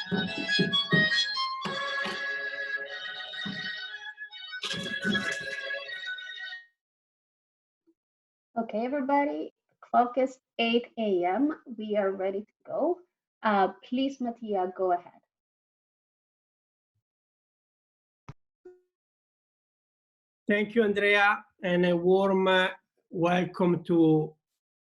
Okay, everybody, clock is 8 a.m. We are ready to go. Please, Mattia, go ahead. Thank you, Andrea, and a warm welcome to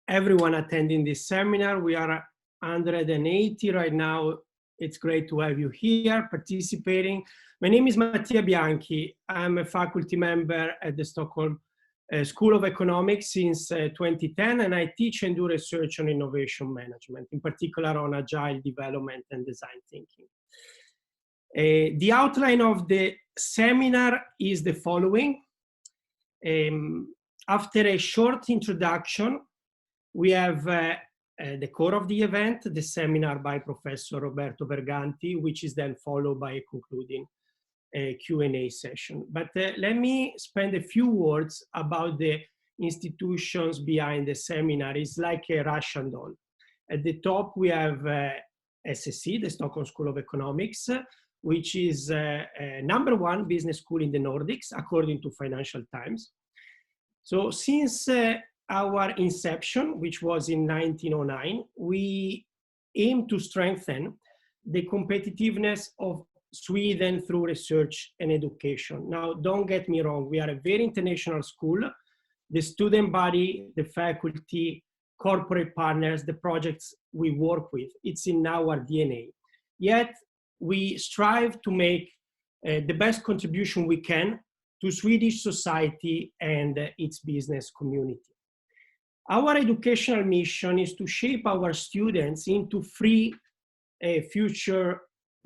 everyone attending this seminar. We are 180 right now. It's great to have you here participating. My name is Mattia Bianchi. I'm a faculty member at the Stockholm School of Economics since 2010, and I teach and do research on innovation management, in particular on agile development and design thinking. The outline of the seminar is the following. After a short introduction, we have the core of the event, the seminar by Professor Roberto Verganti, which is then followed by a concluding Q&A session. But let me spend a few words about the institutions behind the seminar. It's like a Russian doll. At the top, we have SSE, the Stockholm School of Economics, which is #1 business school in the Nordics, according to Financial Times. So since our inception, which was in 1909, we aim to strengthen the competitiveness of Sweden through research and education. Now, don't get me wrong, we are a very international school. The student body, the faculty, corporate partners, the projects we work with, it's in our DNA. Yet, we strive to make the best contribution we can to Swedish society and its business community. Our educational mission is to shape our students into free future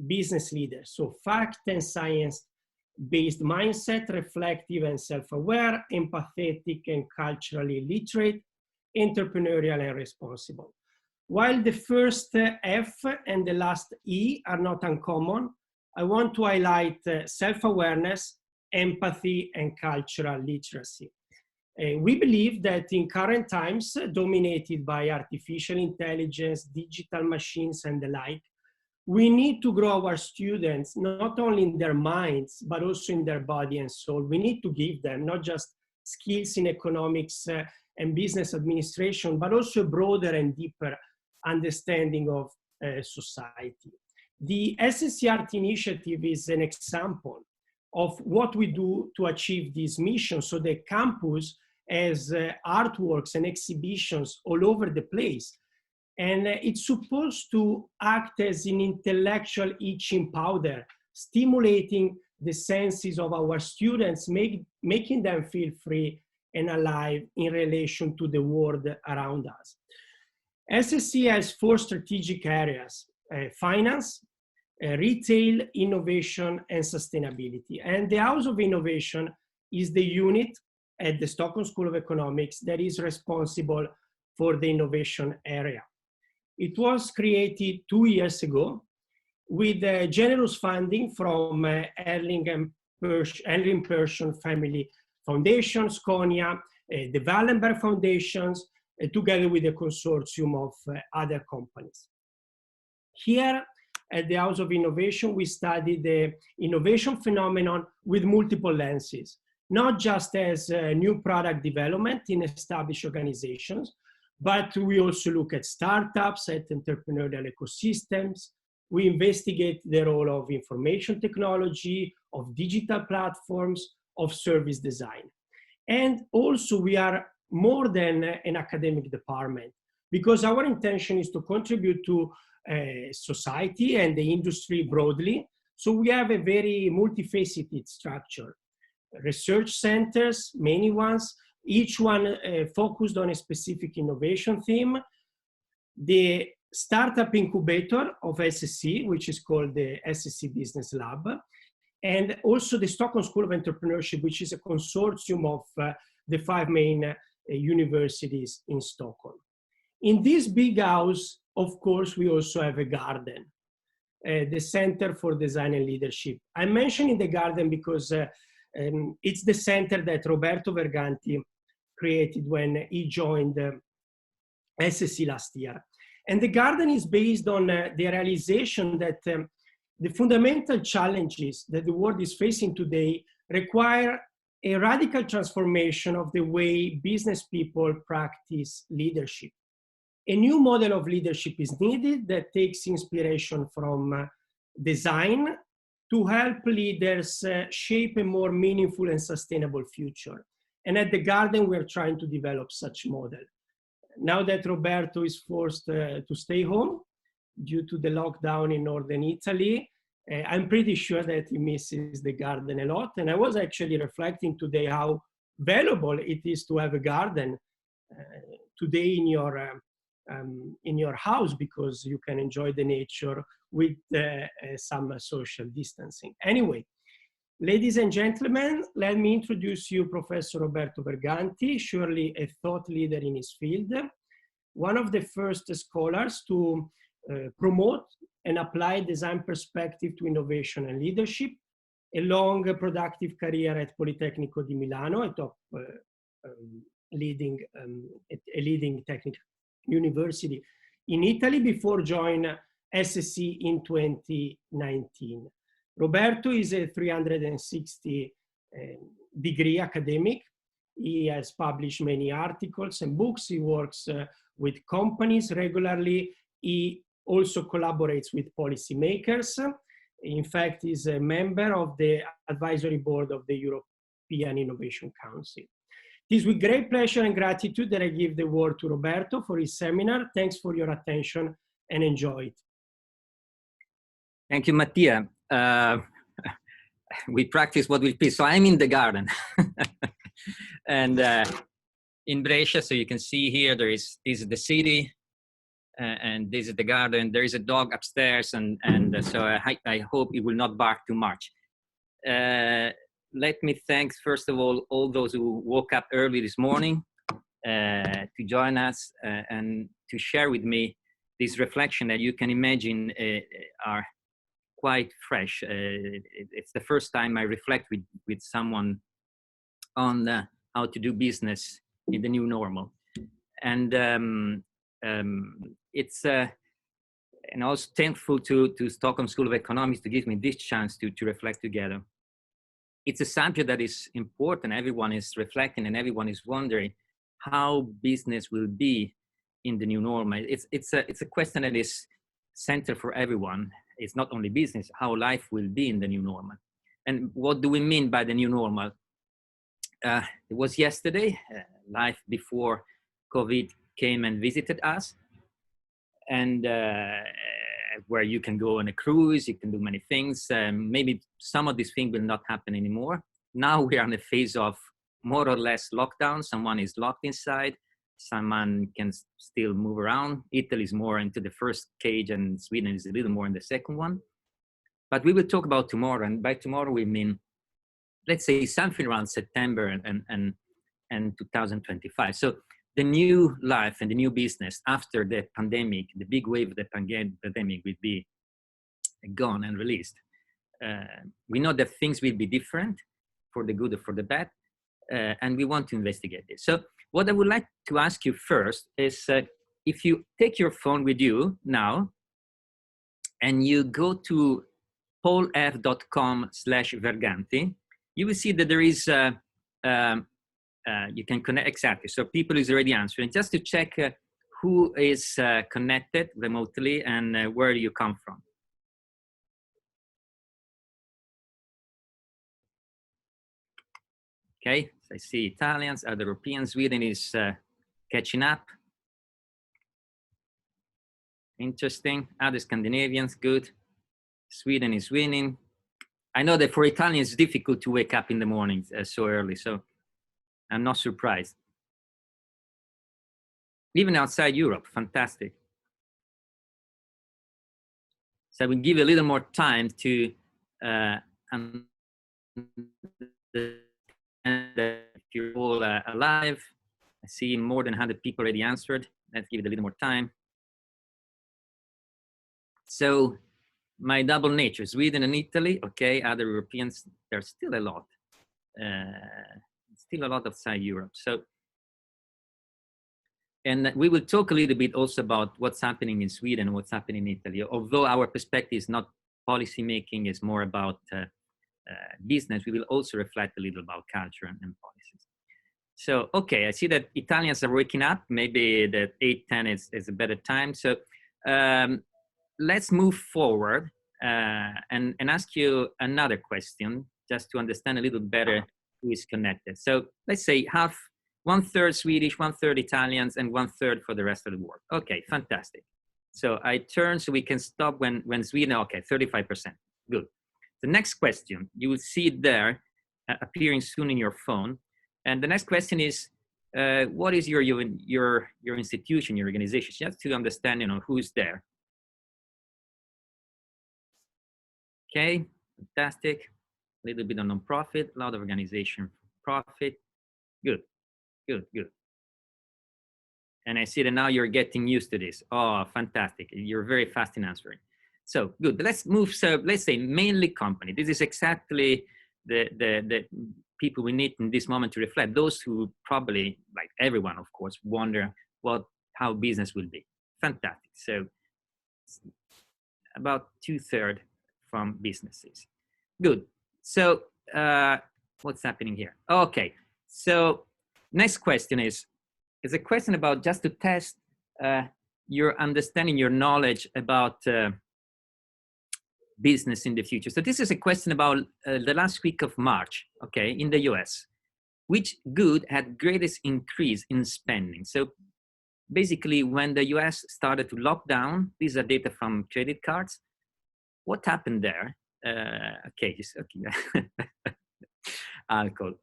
business leaders. So fact and science-based mindset, reflective and self-aware, empathetic and culturally literate, entrepreneurial and responsible. While the first F and the last E are not uncommon, I want to highlight self-awareness, empathy, and cultural literacy. We believe that in current times, dominated by artificial intelligence, digital machines, and the like, we need to grow our students, not only in their minds, but also in their body and soul. We need to give them not just skills in economics and business administration, but also a broader and deeper understanding of society. The SSE Art Initiative is an example of what we do to achieve this mission. So the campus has artworks and exhibitions all over the place. And it's supposed to act as an intellectual itching powder, stimulating the senses of our students, making them feel free and alive in relation to the world around us. SSE has 4 strategic areas: finance, retail, innovation, and sustainability. And the House of Innovation is the unit at the Stockholm School of Economics that is responsible for the innovation area. It was created 2 years ago with generous funding from Erling Persson Family Foundation, Scania, the Wallenberg Foundations, together with a consortium of other companies. Here at the House of Innovation, we study the innovation phenomenon with multiple lenses, not just as new product development in established organizations, but we also look at startups, at entrepreneurial ecosystems. We investigate the role of information technology, of digital platforms, of service design. And also we are more than an academic department, because our intention is to contribute to society and the industry broadly. So we have a very multifaceted structure. Research centers, many ones, each one focused on a specific innovation theme. The startup incubator of SSE, which is called the SSE Business Lab, and also the Stockholm School of Entrepreneurship, which is a consortium of the 5 main universities in Stockholm. In this big house, of course, we also have a garden, the Center for Design and Leadership. I'm mentioning the garden because it's the center that Roberto Verganti created when he joined SSE last year. And the garden is based on the realization that the fundamental challenges that the world is facing today require a radical transformation of the way business people practice leadership. A new model of leadership is needed that takes inspiration from design to help leaders shape a more meaningful and sustainable future. And at the Garden, we're trying to develop such model. Now that Roberto is forced to stay home due to the lockdown in northern Italy, I'm pretty sure that he misses the garden a lot. And I was actually reflecting today how valuable it is to have a garden today in your house, because you can enjoy the nature with some social distancing. Anyway, ladies and gentlemen, let me introduce you Professor Roberto Verganti, surely a thought leader in his field, one of the first scholars to promote and apply design perspective to innovation and leadership, a long productive career at Politecnico di Milano, a top leading technical university in Italy, before joining SSC in 2019. Roberto is a 360 degree academic. He has published many articles and books. He works with companies regularly. He also collaborates with policymakers. In fact, he's a member of the advisory board of the European Innovation Council. It is with great pleasure and gratitude that I give the word to Roberto for his seminar. Thanks for your attention and enjoy it. Thank you, Mattia. We practice what we preach. So I'm in the garden. And in Brescia, so you can see here, this is the city, and this is the garden. There is a dog upstairs, and so I hope it will not bark too much. Let me thank, first of all those who woke up early this morning to join us and to share with me this reflection that you can imagine are quite fresh. It's the first time I reflect with someone on how to do business in the new normal. And and I was thankful to Stockholm School of Economics to give me this chance to reflect together. It's a subject that is important. Everyone is reflecting and everyone is wondering how business will be in the new normal. It's a question that is central for everyone. It's not only business, how life will be in the new normal. And what do we mean by the new normal? It was yesterday, life before COVID came and visited us, and where you can go on a cruise, you can do many things. Maybe some of these things will not happen anymore. Now we are in a phase of more or less lockdown. Someone is locked inside. Someone can still move around. Italy is more into the first cage and Sweden is a little more in the second one. But we will talk about tomorrow. And by tomorrow, we mean, let's say something around September and 2025. So the new life and the new business after the pandemic, the big wave of the pandemic will be gone and released. We know that things will be different for the good or for the bad, and we want to investigate this. So what I would like to ask you first is if you take your phone with you now and you go to paulf.com/Verganti, you will see that there is you can connect exactly. So people is already answering. Just to check who is connected remotely and where you come from. Okay, so I see Italians, other Europeans. Sweden is catching up. Interesting. Other Scandinavians, good. Sweden is winning. I know that for Italians it's difficult to wake up in the mornings so early, so I'm not surprised. Even outside Europe, fantastic. So we'll give a little more time to if you're all alive. I see more than 100 people already answered. Let's give it a little more time. So my double nature, Sweden and Italy, okay, other Europeans, there's still a lot. Still a lot outside Europe. So, and we will talk a little bit also about what's happening in Sweden and what's happening in Italy, although our perspective is not policy making is more about business, we will also reflect a little about culture and policies. So, okay, I see that Italians are waking up. Maybe that 8:10 is a better time. So let's move forward and ask you another question, just to understand a little better who is connected. So let's say one-third Swedish, one-third Italians, and one-third for the rest of the world. Okay, fantastic. So I turn so we can stop when Sweden, okay, 35%, good. The next question, you will see it there appearing soon in your phone. And the next question is, what is your institution, your organization, just to understand, who's there. Okay, fantastic. A little bit of non-profit, a lot of organization for profit. Good, good, good. And I see that now you're getting used to this. Oh, fantastic. You're very fast in answering. So good, let's move. So let's say mainly company. This is exactly the people we need in this moment to reflect. Those who probably, like everyone, of course, wonder how business will be. Fantastic. So about 2/3 from businesses. Good. So what's happening here? Okay. So next question is a question about just to test your understanding, your knowledge about business in the future. So this is a question about the last week of March, okay, in the US. Which good had greatest increase in spending? So basically when the US started to lock down, these are data from credit cards. What happened there? Okay. Alcohol,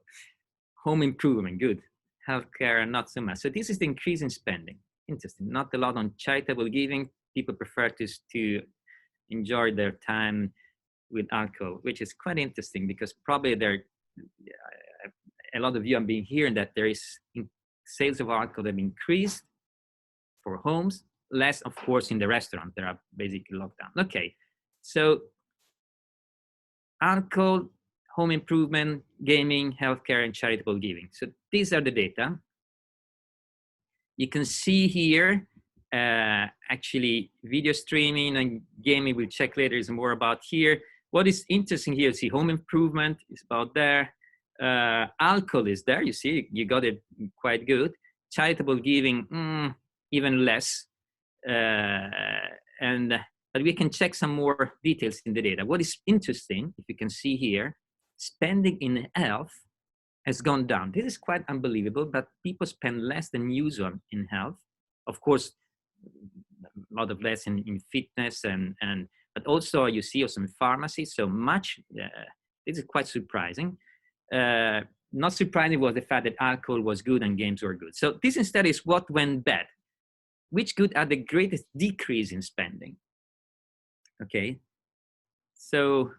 home improvement, good. Healthcare, not so much. So this is the increase in spending. Interesting. Not a lot on charitable giving. People prefer to enjoy their time with alcohol, which is quite interesting because probably a lot of you have been hearing that there is sales of alcohol have increased for homes, less of course in the restaurant. There are basically locked down. Okay, so alcohol, home improvement, gaming, healthcare, and charitable giving. So these are the data. You can see here, actually video streaming and gaming, we'll check later, is more about here. What is interesting here, see home improvement is about there. Alcohol is there, you see, you got it quite good. Charitable giving, even less. But we can check some more details in the data. What is interesting, if you can see here, spending in health has gone down. This is quite unbelievable, but people spend less than usual in health. Of course, a lot of less in fitness but also you see also in pharmacy, so much, this is quite surprising. Not surprising was the fact that alcohol was good and games were good. So this instead is what went bad. Which good had the greatest decrease in spending? Okay, so,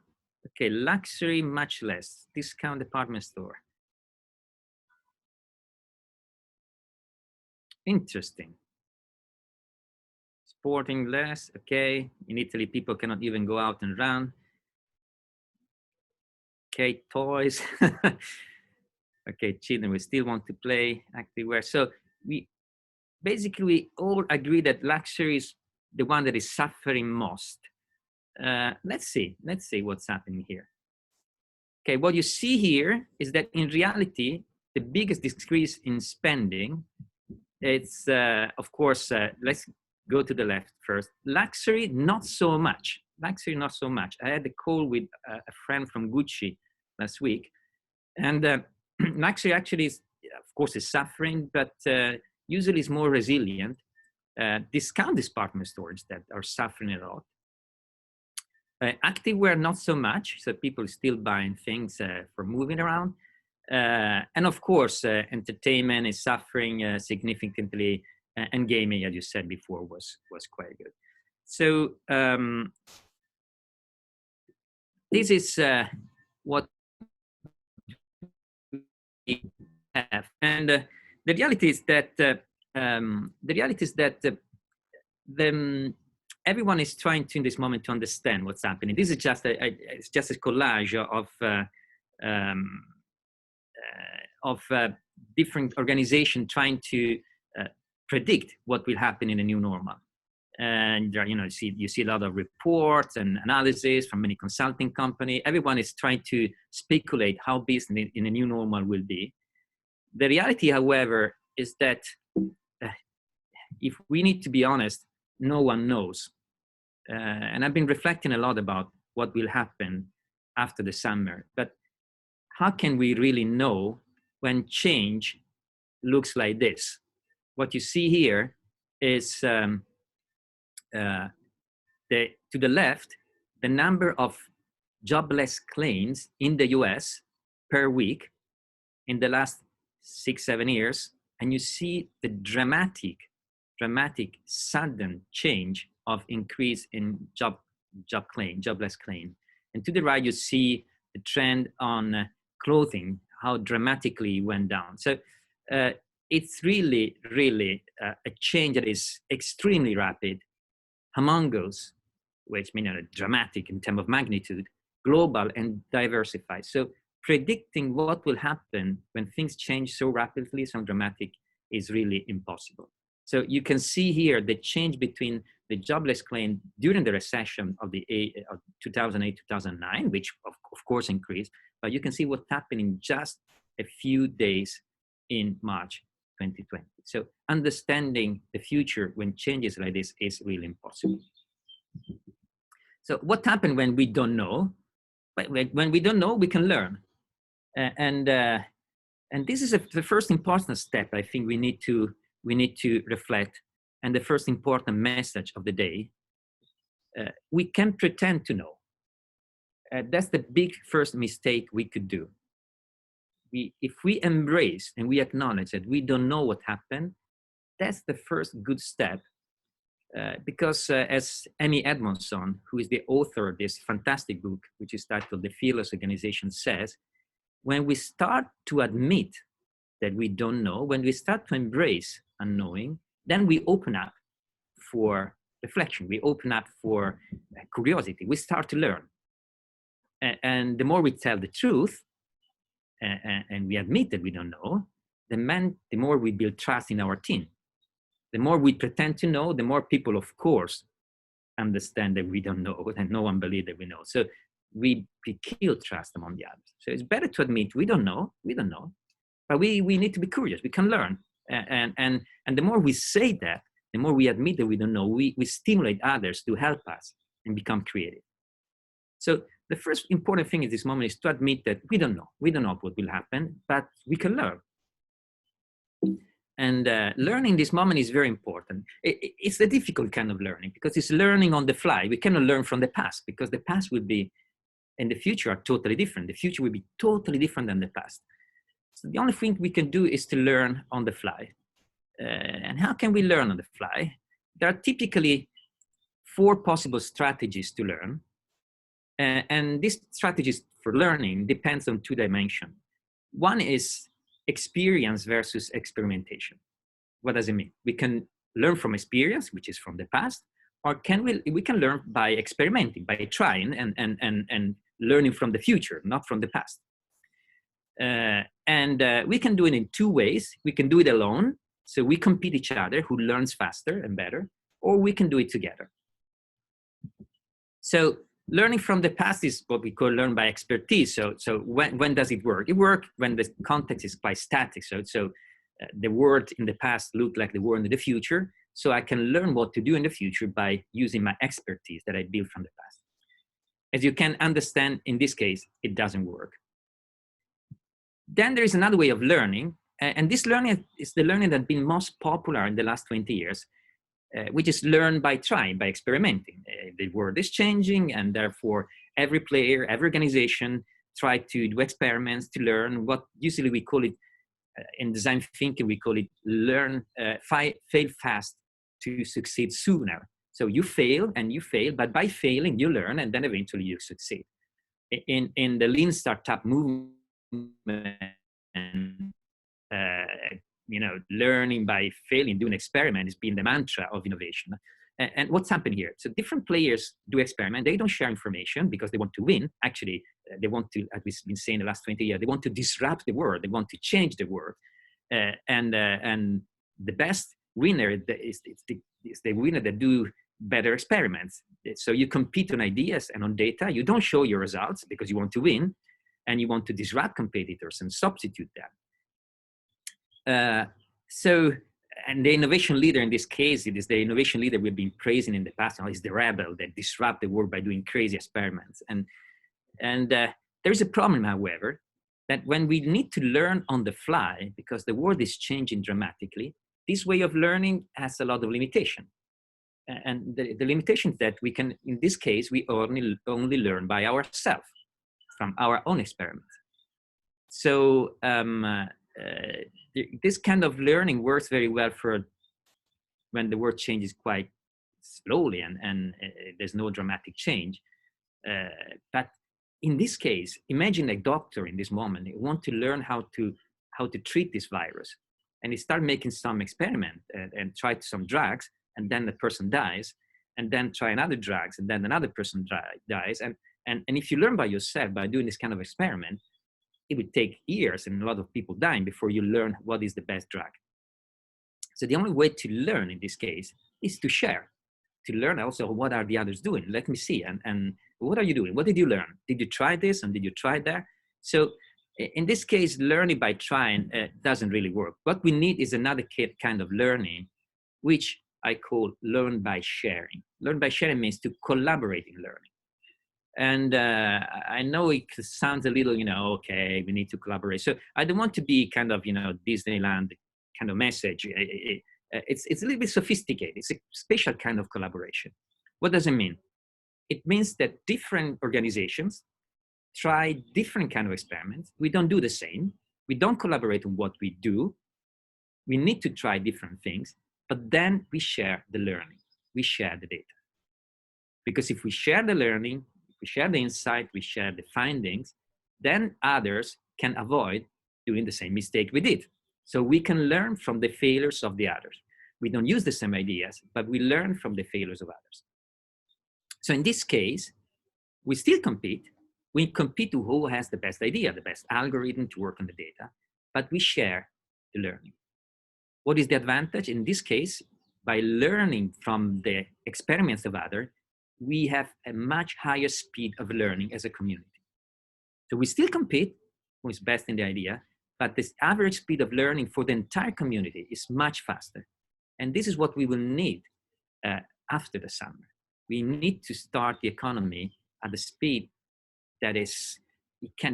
okay, luxury, much less. Discount department store. Interesting. Sporting less, okay. In Italy, people cannot even go out and run. Okay, toys. Okay, children, we still want to play, activewear. So we all agree that luxury is the one that is suffering most. Let's see what's happening here. Okay, what you see here is that in reality, the biggest decrease in spending, it's, of course, let's go to the left first. Luxury, not so much. Luxury, not so much. I had a call with a friend from Gucci last week, and luxury actually is, of course, is suffering, but usually is more resilient. Discount department stores that are suffering a lot. Activewear, not so much. So people still buying things for moving around. And of course, entertainment is suffering significantly, and gaming, as you said before, was quite good. So this is what we have, and the reality is that everyone is trying to in this moment to understand what's happening. This is just it's just a collage of different organizations trying to predict what will happen in a new normal. And you see a lot of reports and analysis from many consulting companies. Everyone is trying to speculate how business in a new normal will be. The reality, however, is that if we need to be honest, no one knows. And I've been reflecting a lot about what will happen after the summer. But how can we really know when change looks like this? What you see here is to the left, the number of jobless claims in the US per week in the last 6-7 years. And you see the dramatic, sudden change of increase in jobless claim. And to the right, you see the trend on clothing, how dramatically it went down. So it's really a change that is extremely rapid, humongous, which means dramatic in terms of magnitude, global and diversified. So predicting what will happen when things change so rapidly, so dramatic, is really impossible. So you can see here the change between the jobless claim during the recession of 2008-2009, which of course increased, but you can see what's happening just a few days in March 2020. So understanding the future when changes like this is really impossible. So what happened when we don't know? When we don't know, we can learn. And this is the first important step I think we need to reflect, and the first important message of the day. We can pretend to know. That's the big first mistake we could do. If we embrace and we acknowledge that we don't know what happened, that's the first good step. Because as Amy Edmondson, who is the author of this fantastic book, which is titled The Fearless Organization, says, when we start to admit that we don't know, when we start to embrace unknowing, then we open up for reflection. We open up for curiosity. We start to learn. And the more we tell the truth, and we admit that we don't know, the more we build trust in our team. The more we pretend to know, the more people, of course, understand that we don't know, and no one believes that we know. So we kill trust among the others. So it's better to admit we don't know, but we need to be curious. We can learn. And the more we say that, the more we admit that we don't know, we stimulate others to help us and become creative. So the first important thing in this moment is to admit that we don't know. We don't know what will happen, but we can learn. And learning this moment is very important. It's a difficult kind of learning because it's learning on the fly. We cannot learn from the past because the past will be, and the future are totally different. The future will be totally different than the past. So the only thing we can do is to learn on the fly. And how can we learn on the fly? There are typically 4 possible strategies to learn. And these strategies for learning depends on 2 dimensions. One is experience versus experimentation. What does it mean? We can learn from experience, which is from the past, or we can learn by experimenting, by trying and learning from the future, not from the past. We can do it in 2 ways. We can do it alone, so we compete each other, who learns faster and better, or we can do it together. So learning from the past is what we call learn by expertise. So when does it work? It works when the context is quite static. So the world in the past looked like the world in the future. So I can learn what to do in the future by using my expertise that I built from the past. As you can understand, in this case, it doesn't work. Then there is another way of learning. And this learning is the learning that's been most popular in the last 20 years. Which is learn by trying, by experimenting. The world is changing, and therefore every player, every organization try to do experiments to learn what usually we call it, in design thinking, we call it fail fast to succeed sooner. So you fail, but by failing you learn, and then eventually you succeed. In the lean startup movement, learning by failing, doing experiment is being the mantra of innovation. And what's happened here? So different players do experiment. They don't share information because they want to win. Actually, they want to, as we've been saying the last 20 years, they want to disrupt the world. They want to change the world. And the best winner is the winner that do better experiments. So you compete on ideas and on data. You don't show your results because you want to win, and you want to disrupt competitors and substitute them. And the innovation leader in this case, it is the innovation leader we've been praising in the past. Is the rebel that disrupt the world by doing crazy experiments. And there is a problem, however, that when we need to learn on the fly, because the world is changing dramatically, this way of learning has a lot of limitation. And the limitation is that we can, in this case, we only learn by ourselves from our own experiments. So this kind of learning works very well for when the world changes quite slowly and there's no dramatic change. But in this case, imagine a doctor in this moment, they want to learn how to treat this virus. And he start making some experiment and try some drugs, and then the person dies, and then try another drugs, and then another person dies. And if you learn by yourself by doing this kind of experiment, it would take years and a lot of people dying before you learn what is the best drug. So the only way to learn in this case is to share, to learn also what are the others doing. Let me see, and what are you doing? What did you learn? Did you try this and did you try that? So in this case, learning by trying doesn't really work. What we need is another kind of learning, which I call learn by sharing. Learn by sharing means to collaborate in learning. And I know it sounds a little, okay, we need to collaborate. So I don't want to be kind of, Disneyland kind of message. It's a little bit sophisticated. It's a special kind of collaboration. What does it mean? It means that different organizations try different kind of experiments. We don't do the same. We don't collaborate on what we do. We need to try different things, but then we share the learning. We share the data. Because if we share the learning, we share the insight, we share the findings, then others can avoid doing the same mistake we did. So we can learn from the failures of the others. We don't use the same ideas, but we learn from the failures of others. So in this case, we still compete. We compete to who has the best idea, the best algorithm to work on the data, but we share the learning. What is the advantage? In this case, by learning from the experiments of others, we have a much higher speed of learning as a community. So we still compete who is best in the idea, but this average speed of learning for the entire community is much faster. And this is what we will need after the summer. We need to start the economy at the speed that is,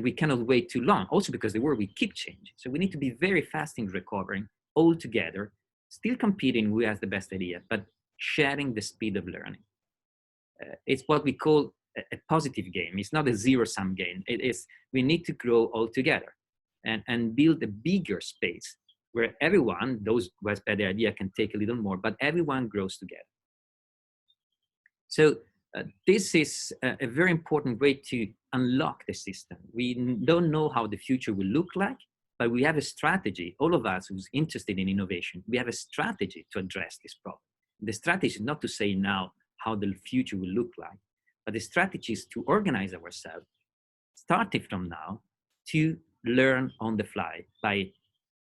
we cannot wait too long. Also because the world will keep changing. So we need to be very fast in recovering all together, still competing who has the best idea, but sharing the speed of learning. It's what we call a positive game. It's not a zero-sum game. It is, we need to grow all together and build a bigger space where everyone, those who has better idea can take a little more, but everyone grows together. So this is a very important way to unlock the system. We don't know how the future will look like, but we have a strategy. All of us who's interested in innovation, we have a strategy to address this problem. The strategy is not to say now how the future will look like, but the strategy is to organize ourselves, starting from now, to learn on the fly by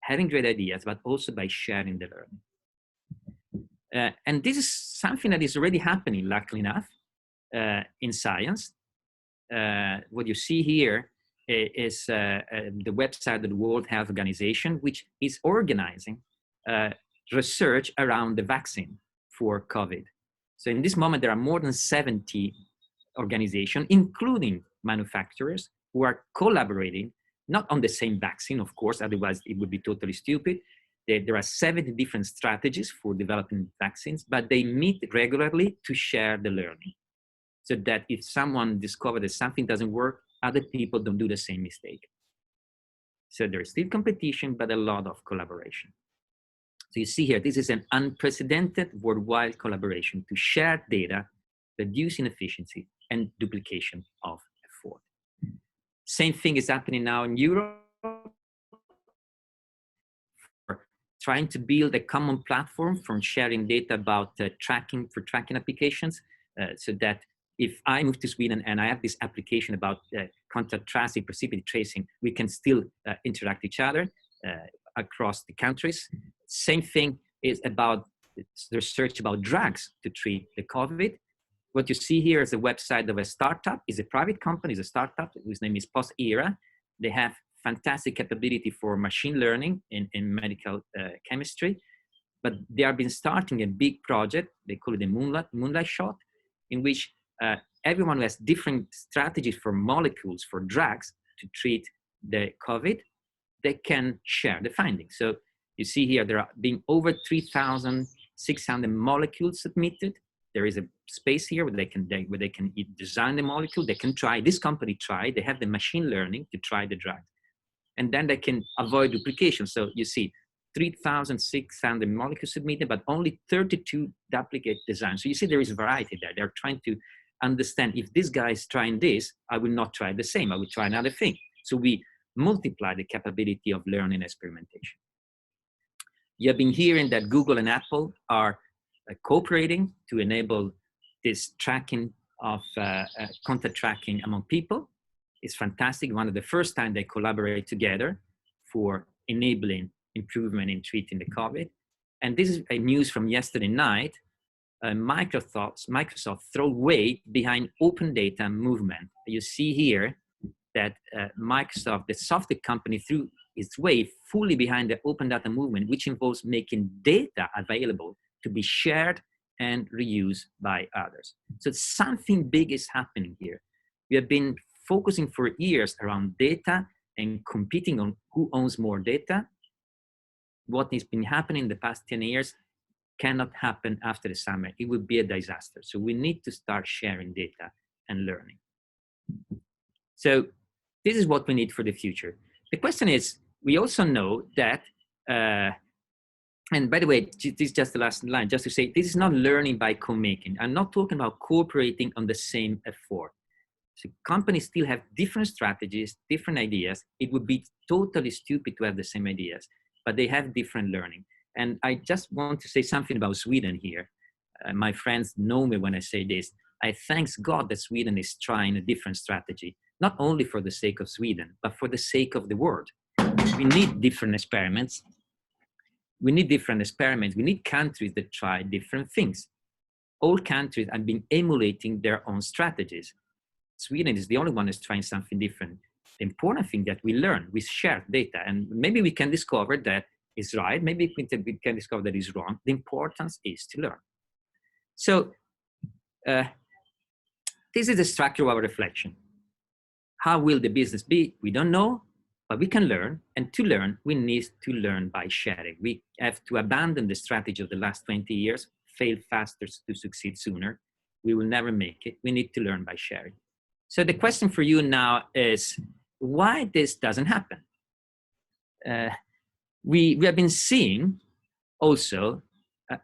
having great ideas, but also by sharing the learning. And this is something that is already happening, luckily enough, in science. What you see here is the website of the World Health Organization, which is organizing research around the vaccine for COVID. So in this moment, there are more than 70 organizations, including manufacturers, who are collaborating, not on the same vaccine, of course, otherwise it would be totally stupid. There are 70 different strategies for developing vaccines, but they meet regularly to share the learning. So that if someone discovers that something doesn't work, other people don't do the same mistake. So there is still competition, but a lot of collaboration. So you see here, this is an unprecedented worldwide collaboration to share data, reduce inefficiency, and duplication of effort. Same thing is happening now in Europe. Trying to build a common platform for sharing data about tracking applications, so that if I move to Sweden and I have this application about contact tracing, precipitate tracing, we can still interact with each other across the countries. Same thing is about research about drugs to treat the COVID. What you see here is a website of a startup. It's a private company, it's a startup whose name is Post-Era. They have fantastic capability for machine learning in medical chemistry, but they have been starting a big project. They call it the Moonlight Shot, in which everyone who has different strategies for molecules, for drugs to treat the COVID, they can share the findings. So you see here, there are being over 3,600 molecules submitted. There is a space here where they can design the molecule. They can try, this company tried, they have the machine learning to try the drug. And then they can avoid duplication. So you see 3,600 molecules submitted, but only 32 duplicate designs. So you see there is variety there. They're trying to understand, if this guy is trying this, I will not try the same, I will try another thing. So we multiply the capability of learning and experimentation. You have been hearing that Google and Apple are cooperating to enable this tracking of contact tracking among people. It's fantastic. One of the first time they collaborate together for enabling improvement in treating the COVID. And this is a news from yesterday night. Microsoft throw weight behind open data movement. You see here that Microsoft, the software company, threw its weight fully behind the open data movement, which involves making data available to be shared and reused by others. So something big is happening here. We have been focusing for years around data and competing on who owns more data. What has been happening in the past 10 years cannot happen after the summer. It would be a disaster. So we need to start sharing data and learning. So this is what we need for the future. The question is, we also know that, and by the way, this is just the last line, just to say, this is not learning by co-making. I'm not talking about cooperating on the same effort. So companies still have different strategies, different ideas. It would be totally stupid to have the same ideas, but they have different learning. And I just want to say something about Sweden here. My friends know me when I say this. I thank God that Sweden is trying a different strategy, not only for the sake of Sweden, but for the sake of the world. We need different experiments. We need different experiments. We need countries that try different things. All countries have been emulating their own strategies. Sweden is the only one that's trying something different. The important thing that we learn, we share data, and maybe we can discover that is right. Maybe we can discover that is wrong. The importance is to learn. So this is the structure of our reflection. How will the business be? We don't know, but we can learn. And to learn, we need to learn by sharing. We have to abandon the strategy of the last 20 years, fail faster to succeed sooner. We will never make it. We need to learn by sharing. So the question for you now is, why this doesn't happen? We have been seeing also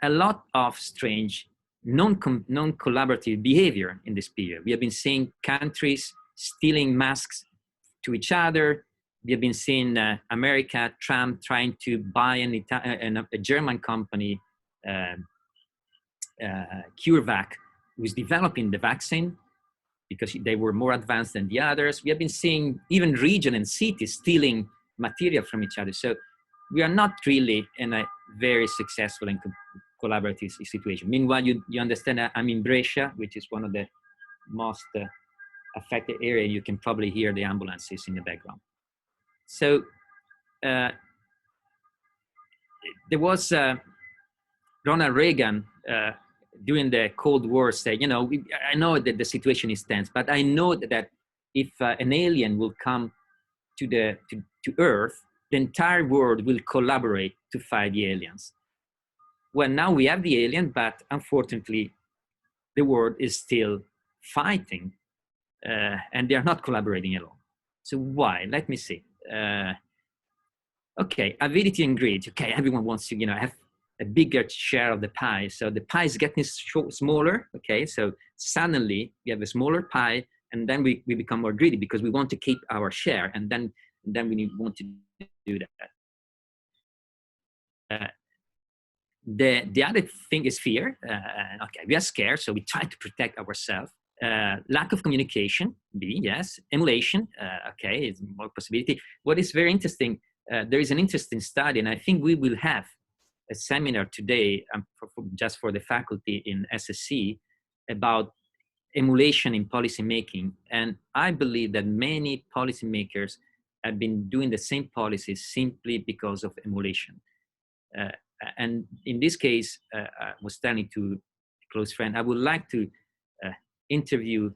a lot of strange non-collaborative behavior in this period. We have been seeing countries stealing masks to each other. We have been seeing America, Trump trying to buy a German company, CureVac, who is developing the vaccine because they were more advanced than the others. We have been seeing even region and cities stealing material from each other. So we are not really in a very successful and collaborative situation. Meanwhile, you understand I'm in Brescia, which is one of the most affected areas. You can probably hear the ambulances in the background. So there was Ronald Reagan during the Cold War said, I know that the situation is tense, but I know that if an alien will come to Earth, the entire world will collaborate to fight the aliens. Well, now we have the alien, but unfortunately, the world is still fighting, and they are not collaborating at all. So why? Let me see. Okay, avidity and greed. Okay, everyone wants to, have a bigger share of the pie. So the pie is getting smaller. Okay, so suddenly we have a smaller pie, and then we become more greedy because we want to keep our share, and then we want to do that. The other thing is fear. Okay, we are scared, so we try to protect ourselves. Lack of communication, B, yes. Emulation, okay, it's more possibility. What is very interesting, there is an interesting study, and I think we will have a seminar today just for the faculty in SSC about emulation in policymaking. And I believe that many policymakers have been doing the same policies simply because of emulation. And in this case, I was telling to a close friend, I would like to interview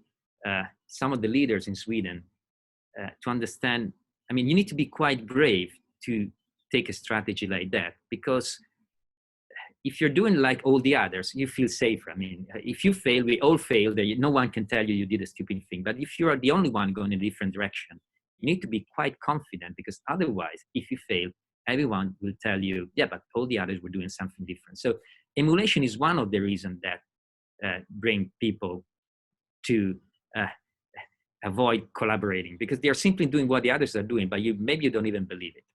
some of the leaders in Sweden to understand. I mean, you need to be quite brave to take a strategy like that, because if you're doing like all the others, you feel safer. I mean, if you fail, we all fail. No one can tell you you did a stupid thing. But if you are the only one going in a different direction, you need to be quite confident, because otherwise, if you fail, everyone will tell you, yeah, but all the others were doing something different. So emulation is one of the reasons that bring people to avoid collaborating, because they are simply doing what the others are doing, but maybe you don't even believe it,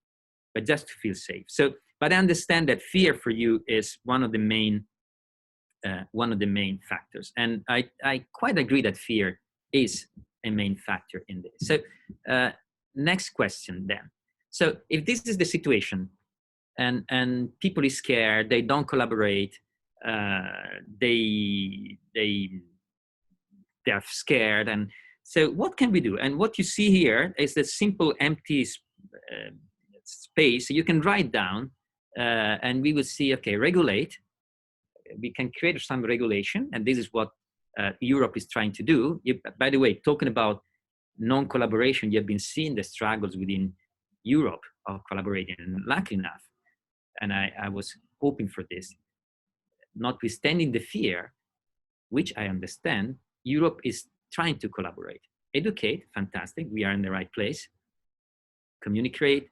but just to feel safe. So, but I understand that fear for you is one of the main factors, and I quite agree that fear is a main factor in this. So, next question then. So, if this is the situation, and people are scared, they don't collaborate, they are scared, and so what can we do? And what you see here is the simple empty space. So you can write down, and we will see, okay, regulate. We can create some regulation, and this is what Europe is trying to do. By the way, talking about non-collaboration, you have been seeing the struggles within Europe of collaborating, and luckily enough, and I was hoping for this, notwithstanding the fear, which I understand, Europe is trying to collaborate. Educate, fantastic, we are in the right place. Communicate,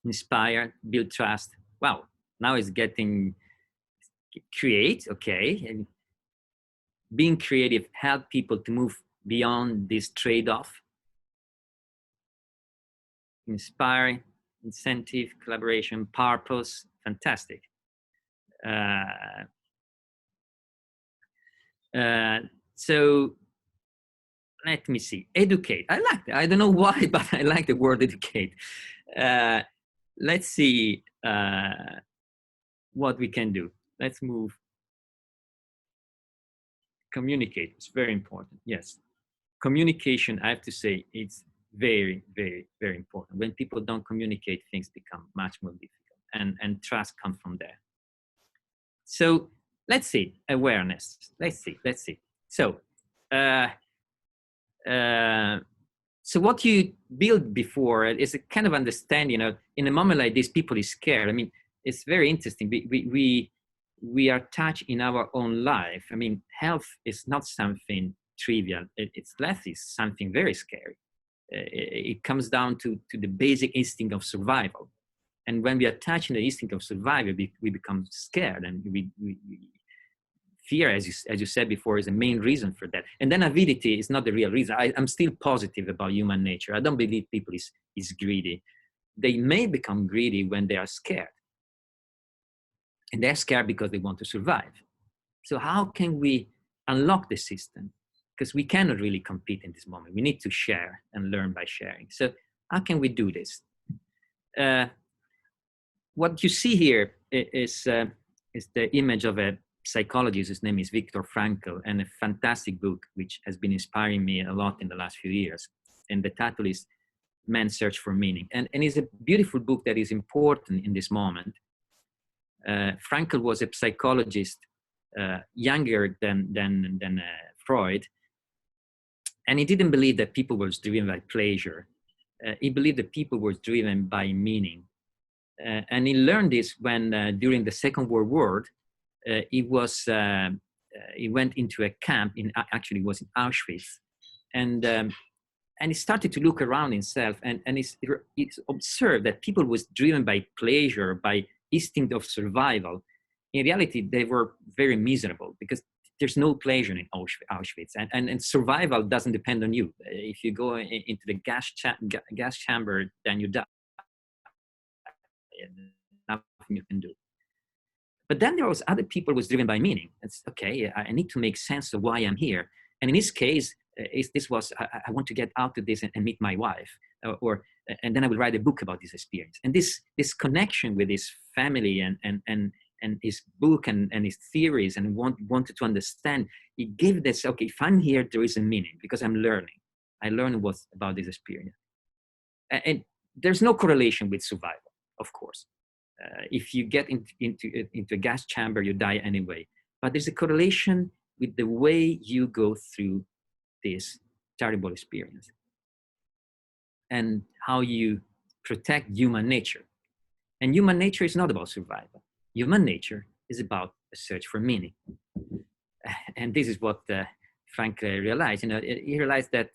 inspire, build trust. Wow, now it's getting, create, okay. And being creative, help people to move beyond this trade-off. Inspire, incentive, collaboration, purpose, fantastic. So let me see, educate. I like that. I don't know why, but I like the word educate. Let's see what we can do. Let's move. Communicate, it's very important. Yes, communication, I have to say, it's very, very, very important. When people don't communicate, things become much more difficult, and trust comes from there. So let's see, awareness. Let's see. So, so what you build before is a kind of understanding, you know, in a moment like this, people is scared. I mean, it's very interesting. We are touched in our own life. I mean, health is not something trivial. It's something very scary. It comes down to the basic instinct of survival. And when we are touched in the instinct of survival, we become scared, and fear, as you said before, is the main reason for that. And then avidity is not the real reason. I'm still positive about human nature. I don't believe people is greedy. They may become greedy when they are scared. And they're scared because they want to survive. So how can we unlock the system? Because we cannot really compete in this moment. We need to share and learn by sharing. So how can we do this? What you see here is the image of a psychologist. His name is Viktor Frankl, and a fantastic book which has been inspiring me a lot in the last few years. And the title is Man's Search for Meaning. And it's a beautiful book that is important in this moment. Frankl was a psychologist younger than Freud, and he didn't believe that people were driven by pleasure. He believed that people were driven by meaning. And he learned this when during the Second World War, he went into a camp actually it was in Auschwitz, and he started to look around himself, and he observed that people was driven by pleasure, by instinct of survival. In reality, they were very miserable because there's no pleasure in Auschwitz, and survival doesn't depend on you. If you go into the gas chamber, then you die. Nothing you can do. But then there was other people who was driven by meaning. It's okay, I need to make sense of why I'm here. And in this case, this was, I want to get out of this and meet my wife, and then I will write a book about this experience. And this connection with this family and his book and his theories and wanted to understand, he gave this, okay, if I'm here, there is a meaning because I'm learning. I learned what's about this experience. And there's no correlation with survival, of course. If you get into a gas chamber, you die anyway. But there's a correlation with the way you go through this terrible experience and how you protect human nature. And human nature is not about survival. Human nature is about a search for meaning. And this is what Frankl realized. He realized that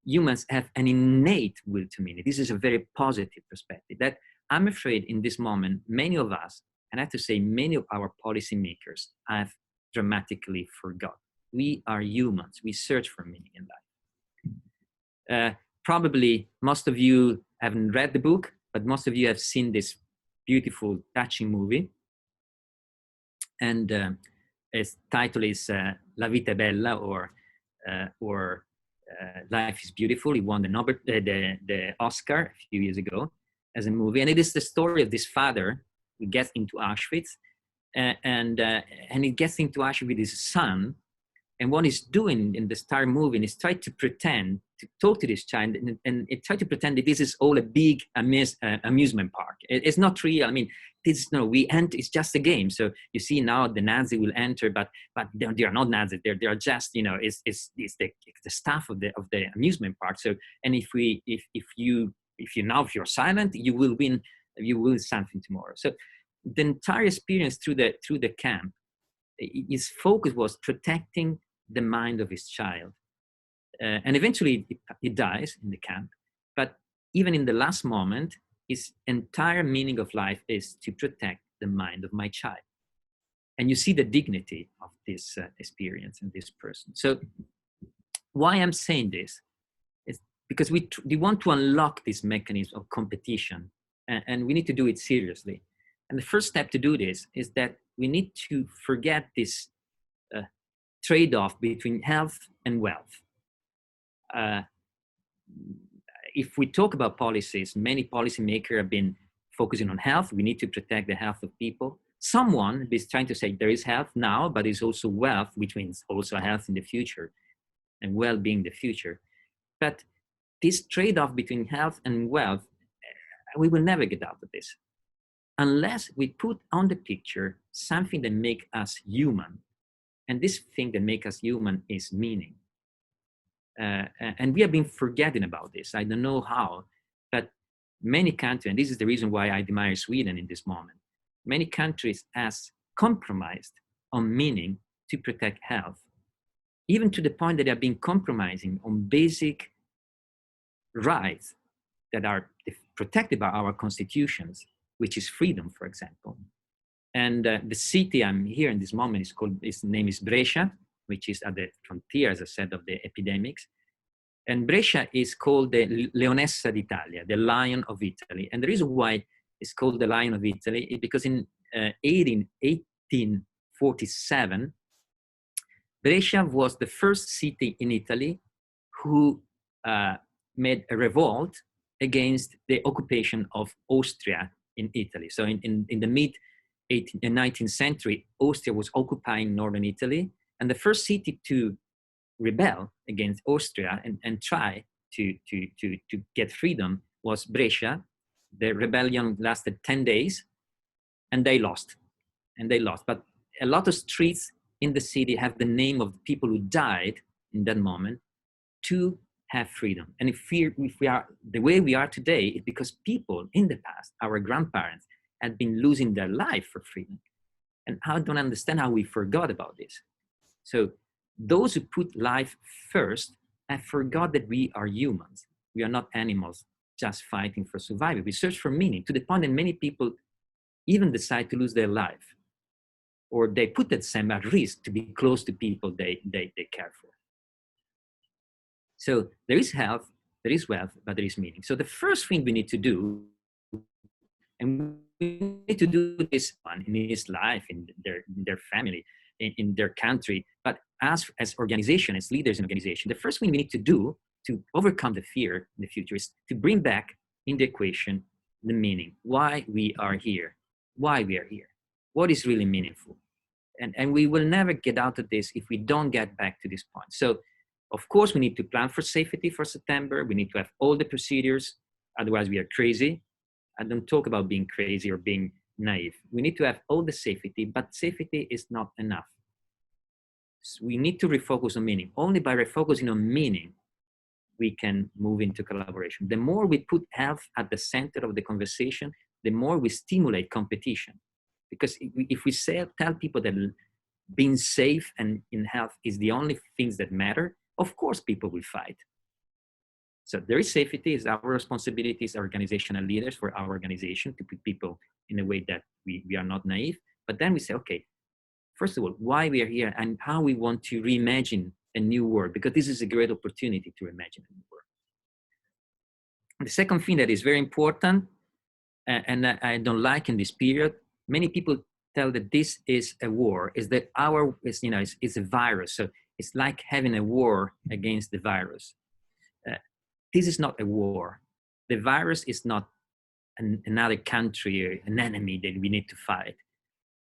humans have an innate will to meaning. This is a very positive perspective that I'm afraid in this moment, many of us, and I have to say many of our policymakers have dramatically forgot. We are humans. We search for meaning in life. Probably most of you haven't read the book, but most of you have seen this beautiful, touching movie. And its title is La Vita è Bella, or Life is Beautiful. He won the Oscar a few years ago as a movie. And it is the story of this father who gets into Auschwitz and he gets into Auschwitz with his son. And what he's doing in the entire movie is try to pretend to talk to this child and try to pretend that this is all a big amusement park. It's not real. I mean, it's just a game. So you see now the Nazi will enter, but they are not Nazis. They are just, it's the staff of the amusement park. So, and if you're silent, you will win. You will something tomorrow. So the entire experience through the camp, his focus was protecting the mind of his child. And eventually he dies in the camp. But even in the last moment, his entire meaning of life is to protect the mind of my child. And you see the dignity of this experience and this person. So why I'm saying this is because we want to unlock this mechanism of competition, and we need to do it seriously. And the first step to do this is that we need to forget this trade-off between health and wealth. If we talk about policies, many policymakers have been focusing on health. We need to protect the health of people. Someone is trying to say there is health now, but there's also wealth, which means also health in the future and well-being in the future. But this trade-off between health and wealth, we will never get out of this unless we put on the picture something that makes us human. And this thing that makes us human is meaning. And we have been forgetting about this. I don't know how, but many countries, and this is the reason why I admire Sweden in this moment, many countries has compromised on meaning to protect health, even to the point that they have been compromising on basic rights that are protected by our constitutions, which is freedom, for example. And the city I'm here in this moment its name is Brescia, which is at the frontier, as I said, of the epidemics. And Brescia is called the Leonessa d'Italia, the Lion of Italy. And the reason why it's called the Lion of Italy is because in 1847, Brescia was the first city in Italy who made a revolt against the occupation of Austria in Italy. So in the 19th century, Austria was occupying northern Italy, and the first city to rebel against Austria and try to get freedom was Brescia. The rebellion lasted 10 days, and they lost. But a lot of streets in the city have the name of the people who died in that moment to have freedom. And if we are the way we are today, it's because people in the past, our grandparents, had been losing their life for freedom. And I don't understand how we forgot about this. So those who put life first have forgot that we are humans. We are not animals just fighting for survival. We search for meaning, to the point that many people even decide to lose their life, or they put themselves at risk to be close to people they care for. So there is health, there is wealth, but there is meaning. So the first thing we need to do, and we need to do this one in his life, in their family, in their country, but as organization, as leaders in organization, the first thing we need to do to overcome the fear in the future is to bring back in the equation the meaning, why we are here. why we are here, what is really meaningful. And we will never get out of this if we don't get back to this point. So, of course, we need to plan for safety for September. We need to have all the procedures. Otherwise, we are crazy. I don't talk about being crazy or being naive. We need to have all the safety, but safety is not enough. So we need to refocus on meaning. Only by refocusing on meaning, we can move into collaboration. The more we put health at the center of the conversation, the more we stimulate competition. Because if we tell people that being safe and in health is the only things that matter, of course people will fight. So there is safety, is our responsibility as organizational leaders for our organization to put people in a way that we are not naive. But then we say, okay, first of all, why we are here and how we want to reimagine a new world, because this is a great opportunity to reimagine a new world. And the second thing that is very important, and I don't like in this period, many people tell that this is a war, is that it's a virus. So it's like having a war against the virus. This is not a war. The virus is not another country or an enemy that we need to fight.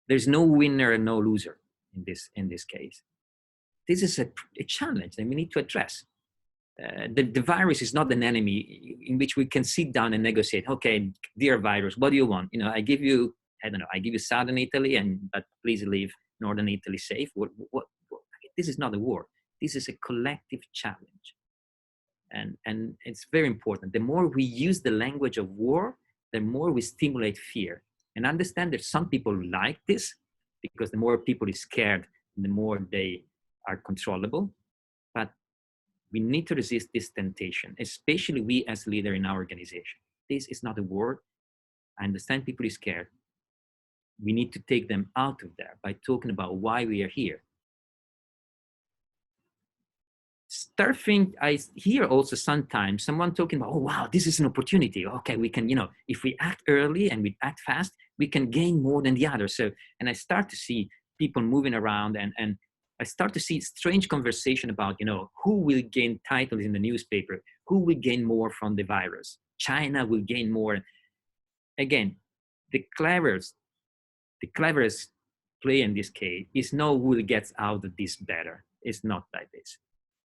There's no winner and no loser in this case. This is a challenge that we need to address. The virus is not an enemy in which we can sit down and negotiate. Okay, dear virus, what do you want? I give you, I give you southern Italy, but please leave northern Italy safe. What? This is not a war. This is a collective challenge. And it's very important. The more we use the language of war, the more we stimulate fear. And understand that some people like this, because the more people is scared, the more they are controllable. But we need to resist this temptation, especially we as leader in our organization. This is not a war. I understand people is scared. We need to take them out of there by talking about why we are here. Third thing, I hear also sometimes someone talking about, oh, wow, this is an opportunity. Okay, we can, if we act early and we act fast, we can gain more than the others. So, and I start to see people moving around and I start to see strange conversation about, who will gain titles in the newspaper, who will gain more from the virus. China will gain more. Again, the cleverest play in this case is know who gets out of this better. It's not like this.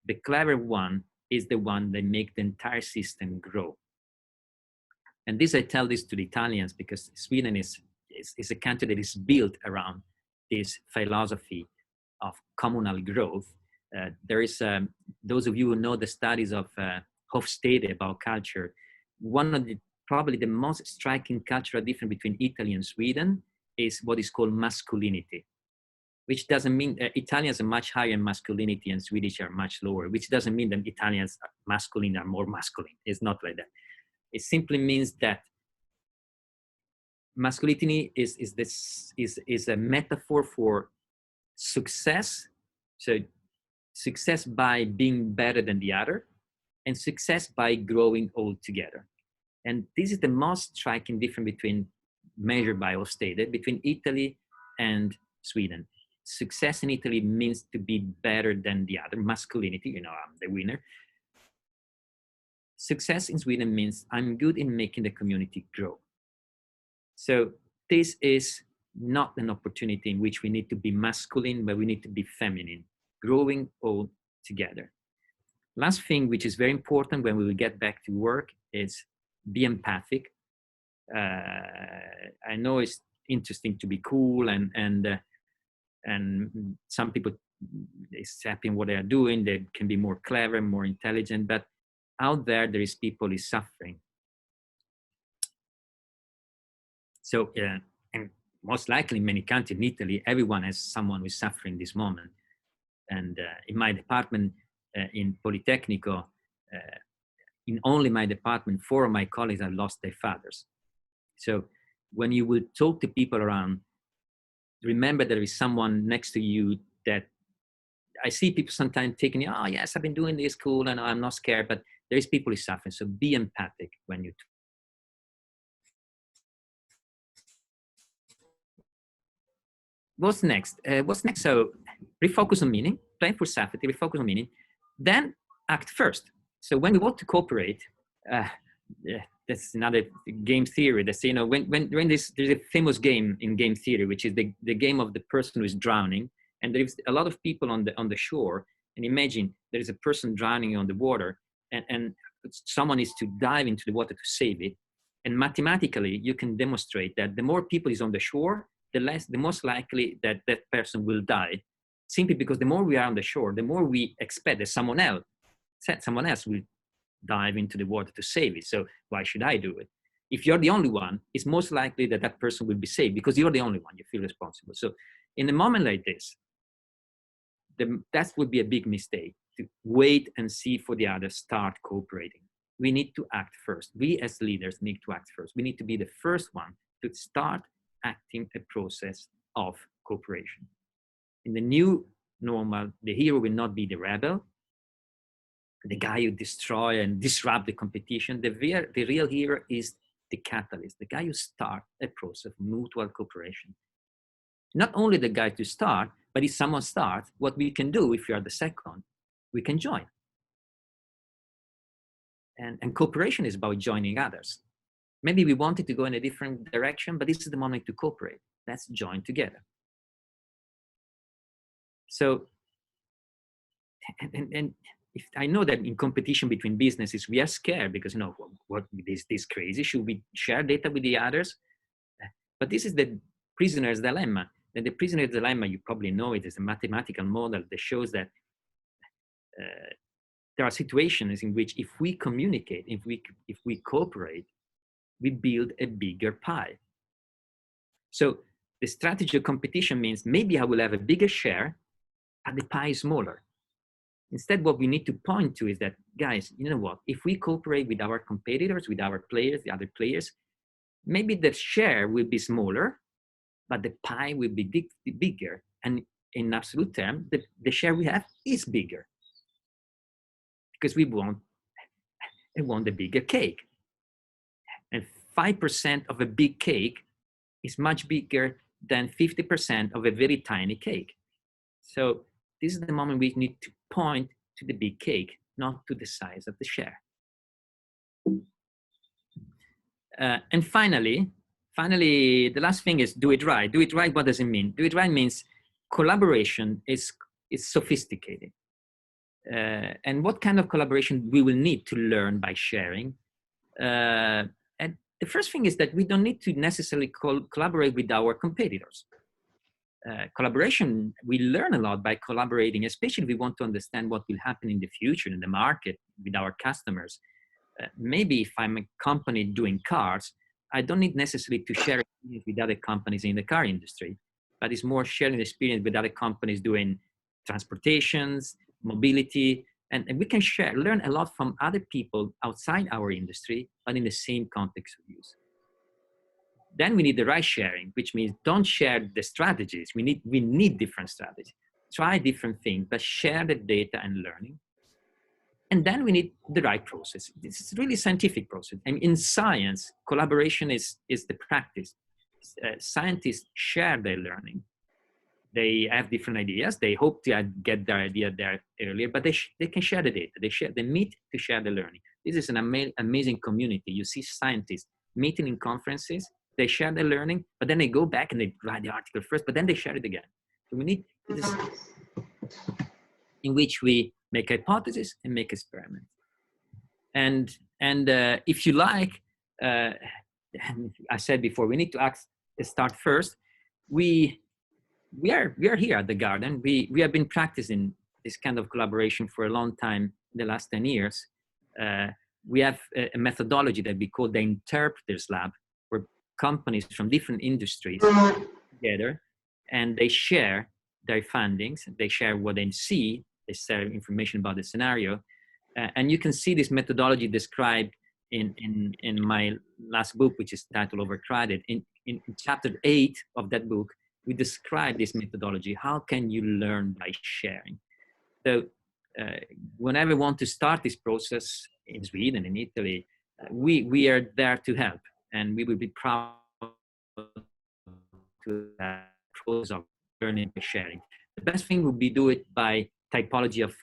The clever one is the one that makes the entire system grow. And this, I tell this to the Italians because Sweden is a country that is built around this philosophy of communal growth. There is, those of you who know the studies of Hofstede about culture, one of probably the most striking cultural difference between Italy and Sweden is what is called masculinity. Which doesn't mean Italians are much higher in masculinity and Swedish are much lower, which doesn't mean that Italians are masculine are more masculine. It's not like that. It simply means that masculinity is a metaphor for success. So success by being better than the other and success by growing all together. And this is the most striking difference measured by Hofstede between Italy and Sweden. Success in Italy means to be better than the other, masculinity, I'm the winner. Success in Sweden means I'm good in making the community grow. So this is not an opportunity in which we need to be masculine, but we need to be feminine, growing all together. Last thing, which is very important when we will get back to work, is be empathic. I know it's interesting to be cool and some people is happy in what they are doing. They can be more clever, more intelligent, but out there is people is suffering. So, and most likely in many countries, in Italy, everyone has someone who is suffering this moment. And in my department, in Politecnico, in only my department, 4 of my colleagues have lost their fathers. So when you will talk to people around, remember there is someone next to you that I see people sometimes taking, oh yes, I've been doing this, cool, and I'm not scared, but there is people who suffer. So be empathic when you talk. What's next? So refocus on meaning, plan for safety, refocus on meaning, then act first. So when we want to cooperate, that's another game theory. They say, you know, when there's a famous game in game theory, which is the game of the person who is drowning, and there's a lot of people on the shore, and imagine there is a person drowning on the water, and someone is to dive into the water to save it. And mathematically, you can demonstrate that the more people is on the shore, the most likely that that person will die, simply because the more we are on the shore, the more we expect that someone else will dive into the water to save it. So why should I do it? If you're the only one, it's most likely that that person will be saved because you're the only one, you feel responsible. So in a moment like this, that would be a big mistake, to wait and see for the others start cooperating. We need to act first. We as leaders need to act first. We need to be the first one to start acting a process of cooperation. In the new normal, the hero will not be the rebel, the guy who destroy and disrupt the competition. The real hero is the catalyst, the guy who starts a process of mutual cooperation. Not only the guy to start, but if someone starts, what we can do if you are the second, we can join. And cooperation is about joining others. Maybe we wanted to go in a different direction, but this is the moment to cooperate. Let's join together. So, and if I know that in competition between businesses, we are scared because, you know, what is this crazy? Should we share data with the others? But this is the prisoner's dilemma. And the prisoner's dilemma, you probably know it, is a mathematical model that shows that there are situations in which if we communicate, if we cooperate, we build a bigger pie. So the strategy of competition means maybe I will have a bigger share, but the pie is smaller. Instead, what we need to point to is that, guys, you know what? If we cooperate with our competitors, with our players, the other players, maybe the share will be smaller, but the pie will be bigger. And in absolute terms, the share we have is bigger because we want the bigger cake. And 5% of a big cake is much bigger than 50% of a very tiny cake. So this is the moment we need to point to the big cake, not to the size of the share. And finally, the last thing is do it right. Do it right, what does it mean? Do it right means collaboration is sophisticated. And what kind of collaboration we will need to learn by sharing. And the first thing is that we don't need to necessarily collaborate with our competitors. Collaboration, we learn a lot by collaborating, especially if we want to understand what will happen in the future in the market with our customers. Maybe if I'm a company doing cars, I don't need necessarily to share experience with other companies in the car industry, but it's more sharing experience with other companies doing transportations, mobility, and we can learn a lot from other people outside our industry, but in the same context of use. Then we need the right sharing, which means don't share the strategies. We need different strategies. Try different things, but share the data and learning. And then we need the right process. This is really scientific process. And in science, collaboration is the practice. Scientists share their learning. They have different ideas. They hope to get their idea there earlier, but they can share the data. They meet to share the learning. This is an amazing community. You see scientists meeting in conferences, they share their learning, but then they go back and they write the article first, but then they share it again. So we need this in which we make hypotheses and make experiments. And if you like, I said before, we need to start first. We are here at the Garden. We have been practicing this kind of collaboration for a long time, the last 10 years. We have a methodology that we call the Interpreters Lab, where companies from different industries together, and they share their findings, they share what they see, they share information about the scenario. And you can see this methodology described in my last book, which is titled Overcrowded. In chapter 8 of that book, we describe this methodology. How can you learn by sharing? So whenever we want to start this process in Sweden, in Italy, we are there to help, and we will be proud to have a process of learning by sharing. The best thing would be do it by typology of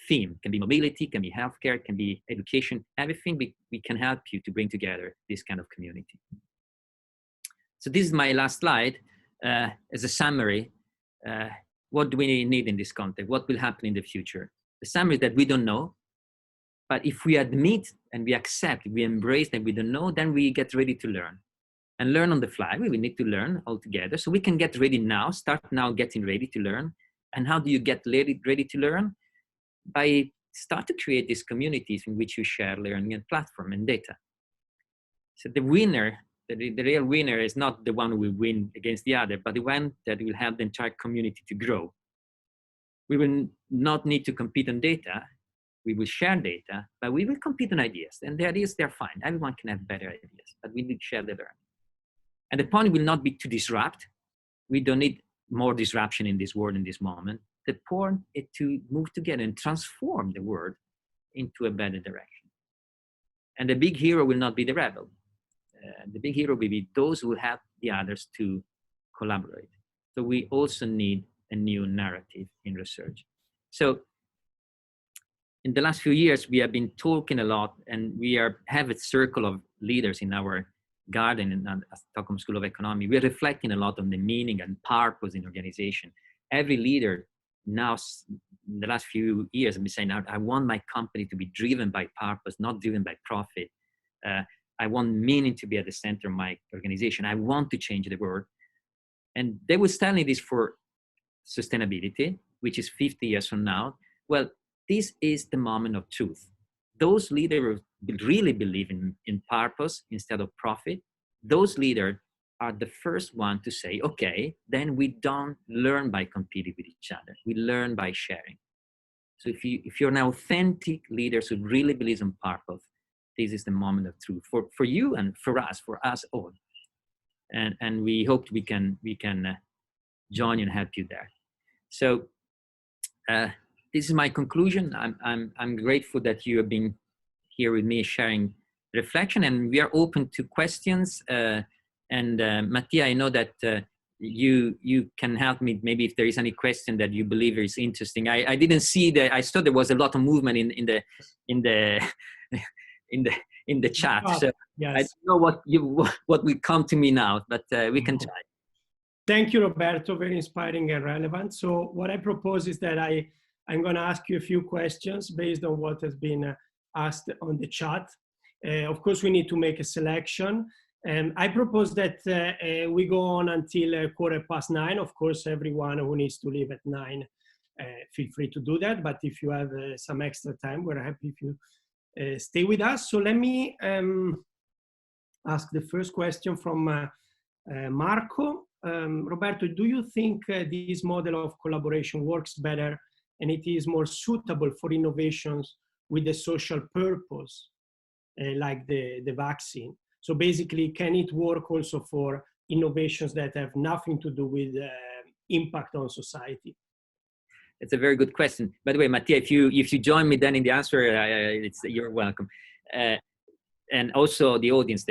theme. Can be mobility, can be healthcare, can be education. Everything we can help you to bring together this kind of community. So this is my last slide. As a summary, what do we need in this context? What will happen in the future? The summary is that we don't know. But if we admit and we accept, we embrace that we don't know, then we get ready to learn. And learn on the fly. We will need to learn all together. So we can get ready now, start now getting ready to learn. And how do you get ready to learn? By start to create these communities in which you share learning and platform and data. So the winner, the real winner is not the one who will win against the other, but the one that will help the entire community to grow. We will not need to compete on data. We will share data, but we will compete on ideas. And the ideas, they're fine. Everyone can have better ideas, but we need to share the learning. And the point will not be to disrupt. We don't need more disruption in this world in this moment. The point is to move together and transform the world into a better direction. And the big hero will not be the rebel. The big hero will be those who help the others to collaborate. So we also need a new narrative in research. So in the last few years, we have been talking a lot, and we have a circle of leaders in our garden in Stockholm School of Economics. We're reflecting a lot on the meaning and purpose in organization. Every leader now, in the last few years, have been saying, I want my company to be driven by purpose, not driven by profit. I want meaning to be at the center of my organization. I want to change the world. And they were telling this for sustainability, which is 50 years from now. Well, this is the moment of truth. Those leaders who really believe in purpose instead of profit, those leaders are the first one to say, okay, then we don't learn by competing with each other. We learn by sharing. So if you're an authentic leader who really believes in purpose, this is the moment of truth for you and for us all. And we hope we can join and help you there. So this is my conclusion. I'm grateful that you have been here with me sharing reflection, and we are open to questions. Mattia, I know that you can help me maybe if there is any question that you believe is interesting. I didn't see that. I saw there was a lot of movement in the chat. So yes. I don't know what will come to me now, but we can try. Thank you, Roberto. Very inspiring and relevant. So what I propose is that I'm going to ask you a few questions based on what has been asked on the chat. Of course, we need to make a selection. I propose that we go on until 9:15. Of course, everyone who needs to leave at 9, feel free to do that. But if you have some extra time, we're happy if you stay with us. So let me ask the first question from Marco. Roberto, do you think this model of collaboration works better and it is more suitable for innovations with a social purpose, like the vaccine? So basically, can it work also for innovations that have nothing to do with impact on society? It's a very good question. By the way, Mattia, if you join me then in the answer, you're welcome. And also the audience,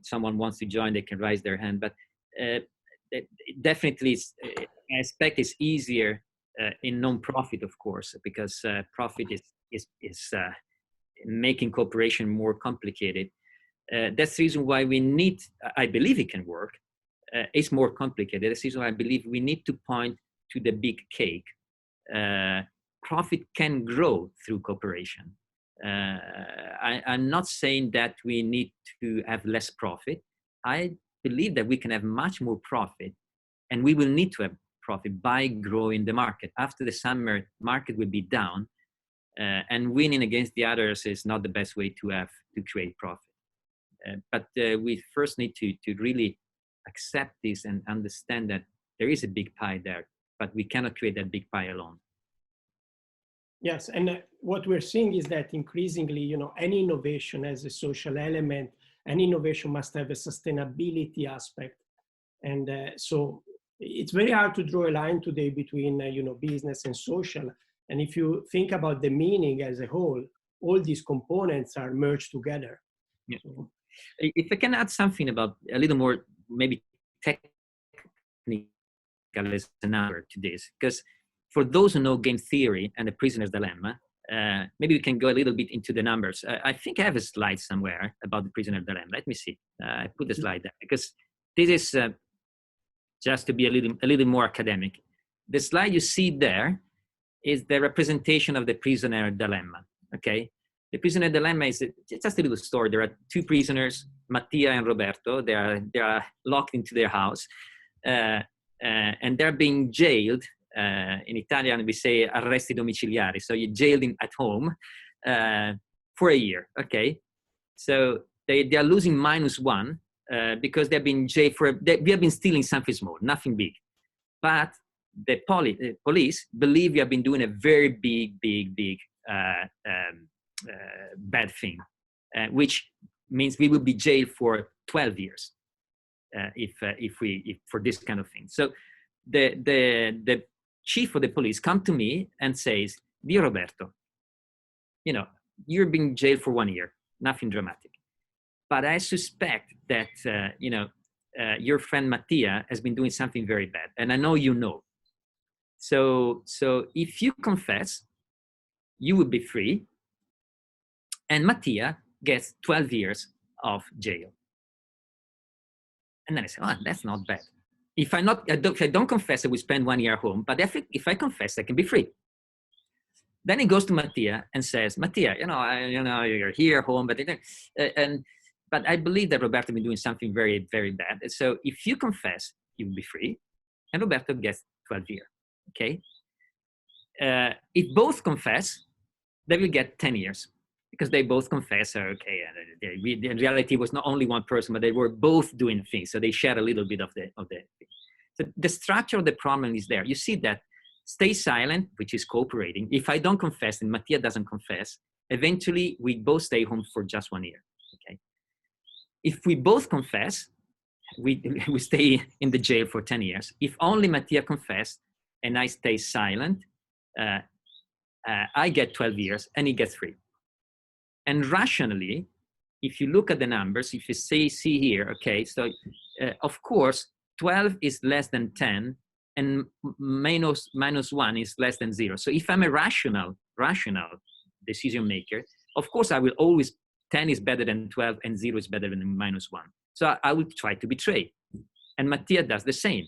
someone wants to join, they can raise their hand. But definitely, I expect it's easier in non-profit, of course, because profit is making cooperation more complicated. That's the reason why we need, I believe it can work. It's more complicated. That's the reason why I believe we need to point to the big cake. Profit can grow through cooperation. I'm not saying that we need to have less profit. I believe that we can have much more profit, and we will need to have profit by growing the market. After the summer, market will be down, and winning against the others is not the best way to create profit. But we first need to really accept this and understand that there is a big pie there, but we cannot create that big pie alone. Yes, and what we're seeing is that increasingly, any innovation has a social element, and innovation must have a sustainability aspect. And so it's very hard to draw a line today between, business and social. And if you think about the meaning as a whole, all these components are merged together. Yeah. So, if I can add something about a little more, maybe technical as an answer to this, because for those who know game theory and the prisoner's dilemma, maybe we can go a little bit into the numbers. I think I have a slide somewhere about the prisoner dilemma. Let me see. I put the slide there because this is just to be a little more academic. The slide you see there is the representation of the prisoner dilemma. Okay, the prisoner dilemma is just a little story. There are two prisoners, Mattia and Roberto. They are locked into their house, and they're being jailed. In Italian, we say arresti domiciliari. So you're jailed at home for a year. Okay, so they are losing -1 because they've been jailed we have been stealing something small, nothing big, but the police believe we have been doing a very big bad thing, which means we will be jailed for 12 years if for this kind of thing. So the chief of the police come to me and says, "Dear Roberto, you're being jailed for 1 year, nothing dramatic, but I suspect that your friend Mattia has been doing something very bad, and I know you know. So if you confess, you will be free, and Mattia gets 12 years of jail." And then I say, "Oh, that's not bad. If I don't confess, I will spend 1 year home. But if I confess, I can be free." Then he goes to Mattia and says, "Mattia, you're here home, but I believe that Roberto has been doing something very, very bad. So if you confess, you will be free, and Roberto gets 12 years. Okay. If both confess, they will get 10 years because they both confess. Okay, in reality, it was not only one person, but they were both doing things, so they share a little bit of the thing. So the structure of the problem is there. You see that stay silent, which is cooperating. If I don't confess and Mattia doesn't confess, eventually we both stay home for just 1 year. Okay. If we both confess, we stay in the jail for 10 years. If only Mattia confessed and I stay silent, I get 12 years and he gets free. And rationally, if you look at the numbers, if you see here, okay, so of course, 12 is less than 10 and -1 is less than 0. So if I'm a rational decision maker, of course I will always, 10 is better than 12 and 0 is better than -1. So I will try to betray. And Mattia does the same.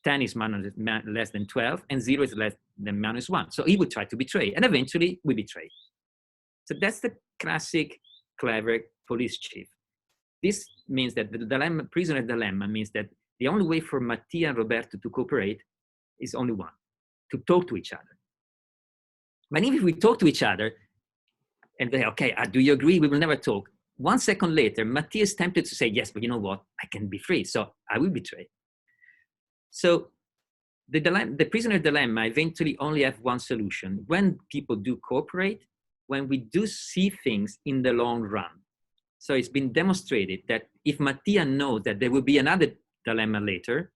10 is less than 12 and 0 is less than -1. So he will try to betray and eventually we betray. So that's the classic clever police chief. This means that the prisoner dilemma means that the only way for Mattia and Roberto to cooperate is only one, to talk to each other. But even if we talk to each other and they say, okay, do you agree? We will never talk. 1 second later, Mattia is tempted to say, yes, but you know what? I can be free, so I will betray. So the prisoner dilemma eventually only have one solution. When people do cooperate, when we do see things in the long run. So it's been demonstrated that if Mattia knows that there will be another dilemma later,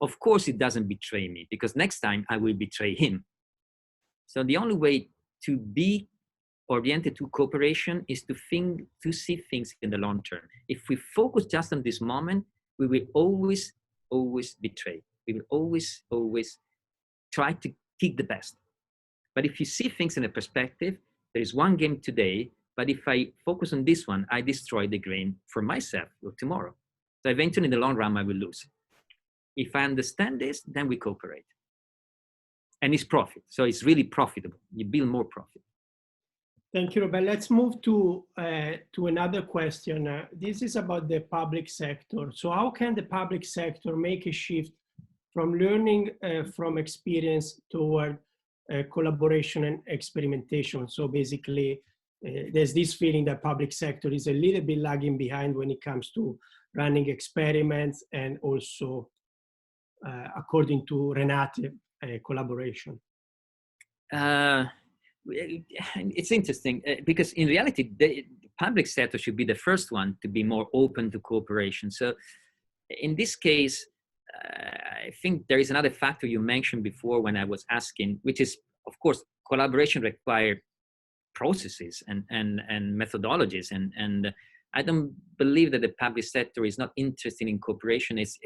of course he doesn't betray me because next time I will betray him. So the only way to be oriented to cooperation is to see things in the long term. If we focus just on this moment, we will always betray. We will always try to keep the best. But if you see things in a perspective, there is one game today, but if I focus on this one, I destroy the game for myself or tomorrow. So eventually in the long run, I will lose. If I understand this, then we cooperate. And it's profit. So it's really profitable. You build more profit. Thank you, Robert. Let's move to another question. This is about the public sector. So how can the public sector make a shift from learning from experience toward collaboration and experimentation? So basically, there's this feeling that public sector is a little bit lagging behind when it comes to running experiments and also, according to Renate, collaboration. It's interesting because in reality, the public sector should be the first one to be more open to cooperation. So in this case, I think there is another factor you mentioned before when I was asking, which is, of course, collaboration requires processes and methodologies. And I don't believe that the public sector is not interested in cooperation. It's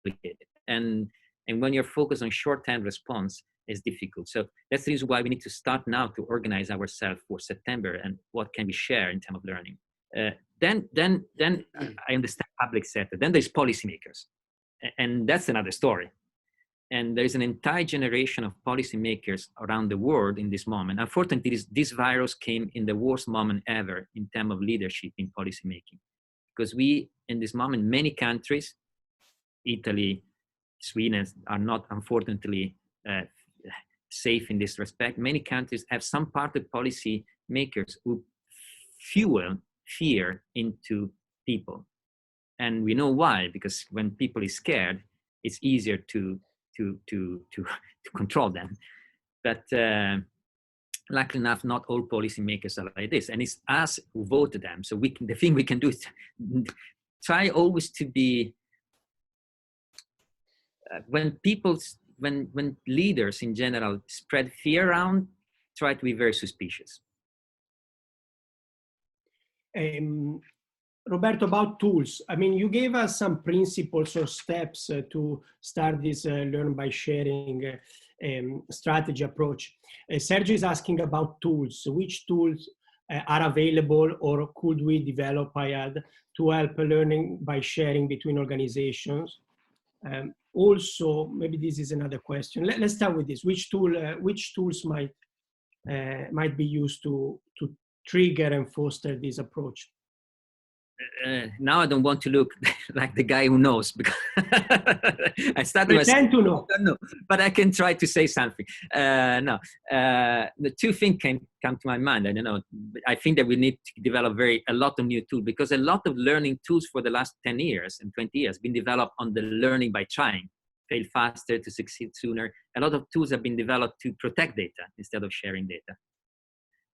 complicated. And when you're focused on short-term response, is difficult. So that's the reason why we need to start now to organize ourselves for September and what can we share in terms of learning. Then I understand public sector. Then there's policymakers, and that's another story. And there's an entire generation of policymakers around the world in this moment. Unfortunately, this virus came in the worst moment ever in terms of leadership in policymaking, because we, in this moment, many countries, Italy, Sweden, are not, unfortunately, safe in this respect. Many countries have some part of policy makers who fuel fear into people. And we know why, because when people is scared, it's easier to control them. But luckily enough, not all policymakers are like this. And it's us who voted them. So the thing we can do is try always to be, when leaders in general spread fear around, try to be very suspicious. Roberto, about tools. I mean, you gave us some principles or steps to start this learn by sharing strategy approach. Sergio is asking about tools. So which tools are available or could we develop, to help learning by sharing between organizations? Also, maybe this is another question. Let's start with this. Which tools might be used to trigger and foster this approach? Now I don't want to look like the guy who knows, because I started pretend to know. I don't know, but I can try to say something. The two things can come to my mind. I don't know. I think that we need to develop a lot of new tools, because a lot of learning tools for the last 10 years and 20 years have been developed on the learning by trying, fail faster to succeed sooner. A lot of tools have been developed to protect data instead of sharing data.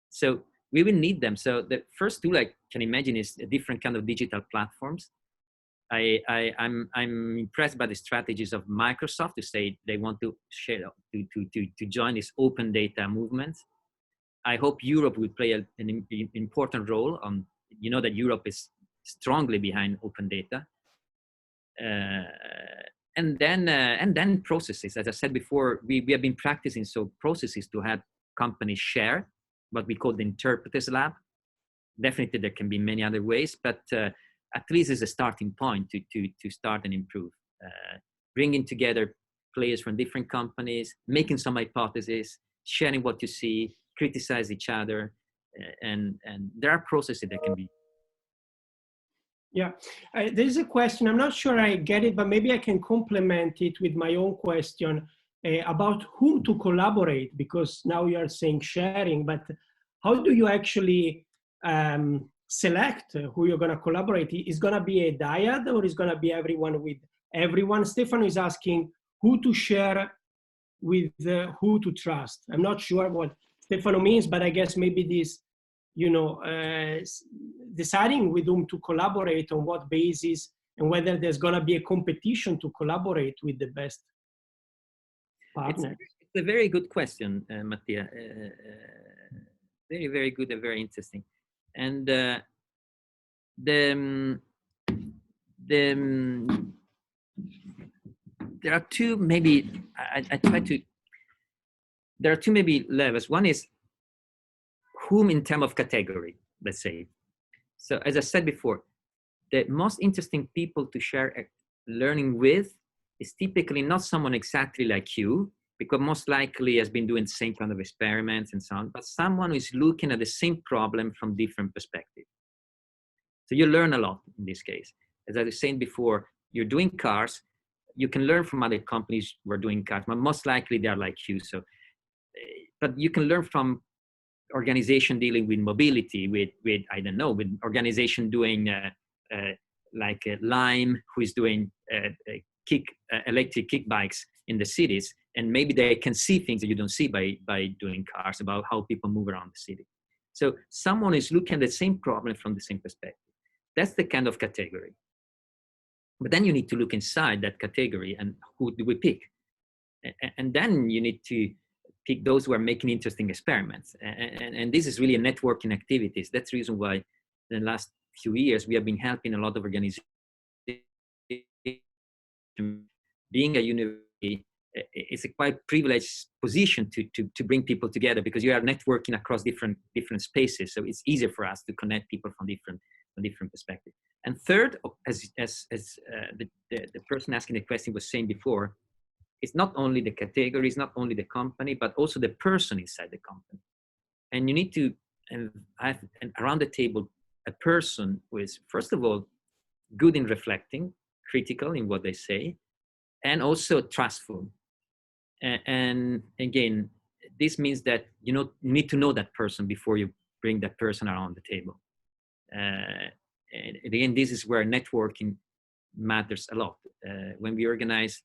So we will need them. So the first tool I can imagine is a different kind of digital platforms. I'm impressed by the strategies of Microsoft to say they want to share, to join this open data movement. I hope Europe will play an important role on, you know, that Europe is strongly behind open data. And then processes. As I said before, we have been practicing processes to have companies share, what we call the interpreters lab. Definitely there can be many other ways, but at least it's a starting point to start and improve. Bringing together players from different companies, making some hypotheses, sharing what you see, criticize each other, and there are processes that can be. Yeah, there's a question, I'm not sure I get it, but maybe I can complement it with my own question. About whom to collaborate, because now you are saying sharing, but how do you actually select who you're going to collaborate? Is going to be a dyad, or is going to be everyone with everyone? Stefano is asking who to share with, who to trust. I'm not sure what Stefano means, but I guess maybe this, you know, deciding with whom to collaborate, on what basis, and whether there's going to be a competition to collaborate with the best. It's a very good question, Mattia. Very, very good and very interesting. And there are two, maybe, there are two maybe levels. One is whom in terms of category, let's say. So as I said before, the most interesting people to share learning with is typically not someone exactly like you, because most likely has been doing the same kind of experiments and so on, but someone who is looking at the same problem from different perspectives. So you learn a lot in this case. As I was saying before, you're doing cars, you can learn from other companies who are doing cars, but most likely they are like you. So, but you can learn from organization dealing with mobility, with I don't know, with organization doing like Lime, who is doing electric kick bikes in the cities, and maybe they can see things that you don't see by doing cars, about how people move around the city. So someone is looking at the same problem from the same perspective. That's the kind of category. But then you need to look inside that category, and who do we pick? And then you need to pick those who are making interesting experiments. And this is really a networking activities. That's the reason why in the last few years we have been helping a lot of organizations. Being a university, it's a quite privileged position to bring people together, because you are networking across different spaces. So it's easier for us to connect people from different perspectives. And third, as the person asking the question was saying before, it's not only the category, it's not only the company, but also the person inside the company. And you need to have around the table a person who is, first of all, good in reflecting, critical in what they say, and also trustful. And again, this means that you need to know that person before you bring that person around the table. And again, this is where networking matters a lot. When we organize,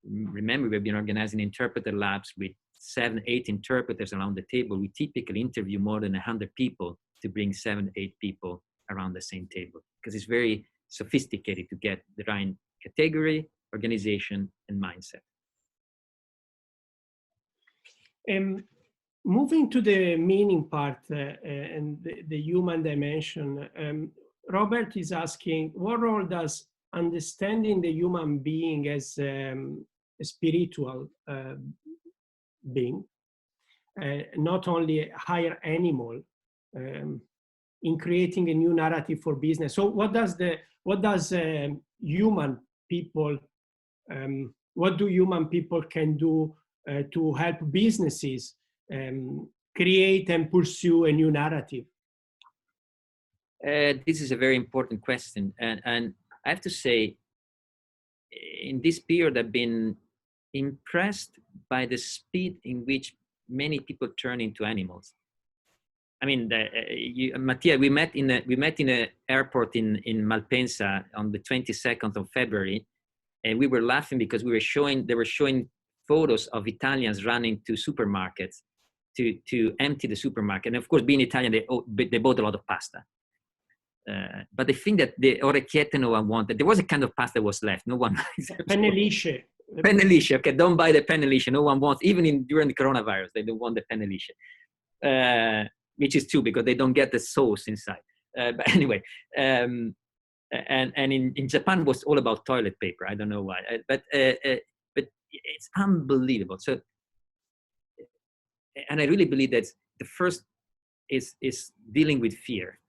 remember, we've been organizing interpreter labs with 7-8 interpreters around the table. We typically interview more than 100 people to bring 7-8 people around the same table, because it's very sophisticated to get the right category, organization, and mindset. Moving to the meaning part and the human dimension, Robert is asking, what role does understanding the human being as a spiritual being, not only a higher animal, in creating a new narrative for business? So what does human people, what do human people can do to help businesses create and pursue a new narrative? This is a very important question. And I have to say, in this period, I've been impressed by the speed in which many people turn into animals. I mean, Mattia, we met in an airport in Malpensa on the 22nd of February, and we were laughing because they were showing photos of Italians running to supermarkets to empty the supermarket. And of course, being Italian, they bought a lot of pasta. But the thing that the orecchiette no one wanted, there was a kind of pasta that was left. No one. Penne lisce. Penne lisce. Okay, don't buy the penne lisce. No one wants, even during the coronavirus, they don't want the penne lisce. Which is true, because they don't get the sauce inside. But anyway, and in Japan it was all about toilet paper. I don't know why, but it's unbelievable. So, and I really believe that the first is dealing with fear,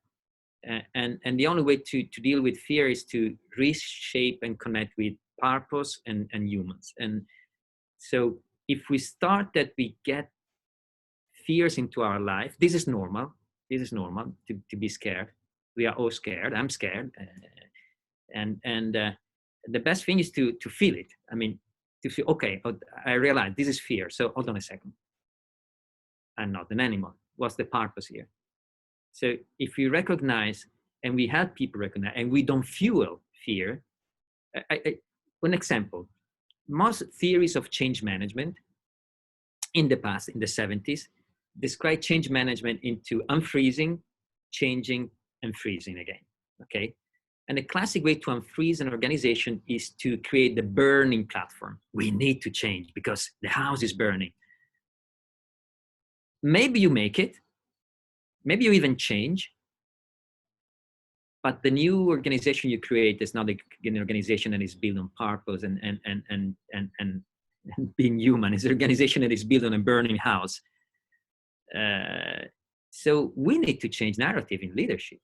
and the only way to deal with fear is to reshape and connect with purpose and humans. And so, if we start that, we get fears into our life. This is normal. This is normal to be scared. We are all scared. I'm scared. And the best thing is to feel it. I mean, to feel, okay, I realize this is fear. So hold on a second. I'm not an animal. What's the purpose here? So if we recognize and we help people recognize and we don't fuel fear, one example, most theories of change management in the past, in the 70s, describe change management into unfreezing, changing, and freezing again, okay? And the classic way to unfreeze an organization is to create the burning platform. We need to change because the house is burning. Maybe you make it, maybe you even change, but the new organization you create is not an organization that is built on purpose and being human. It's an organization that is built on a burning house. So we need to change narrative in leadership.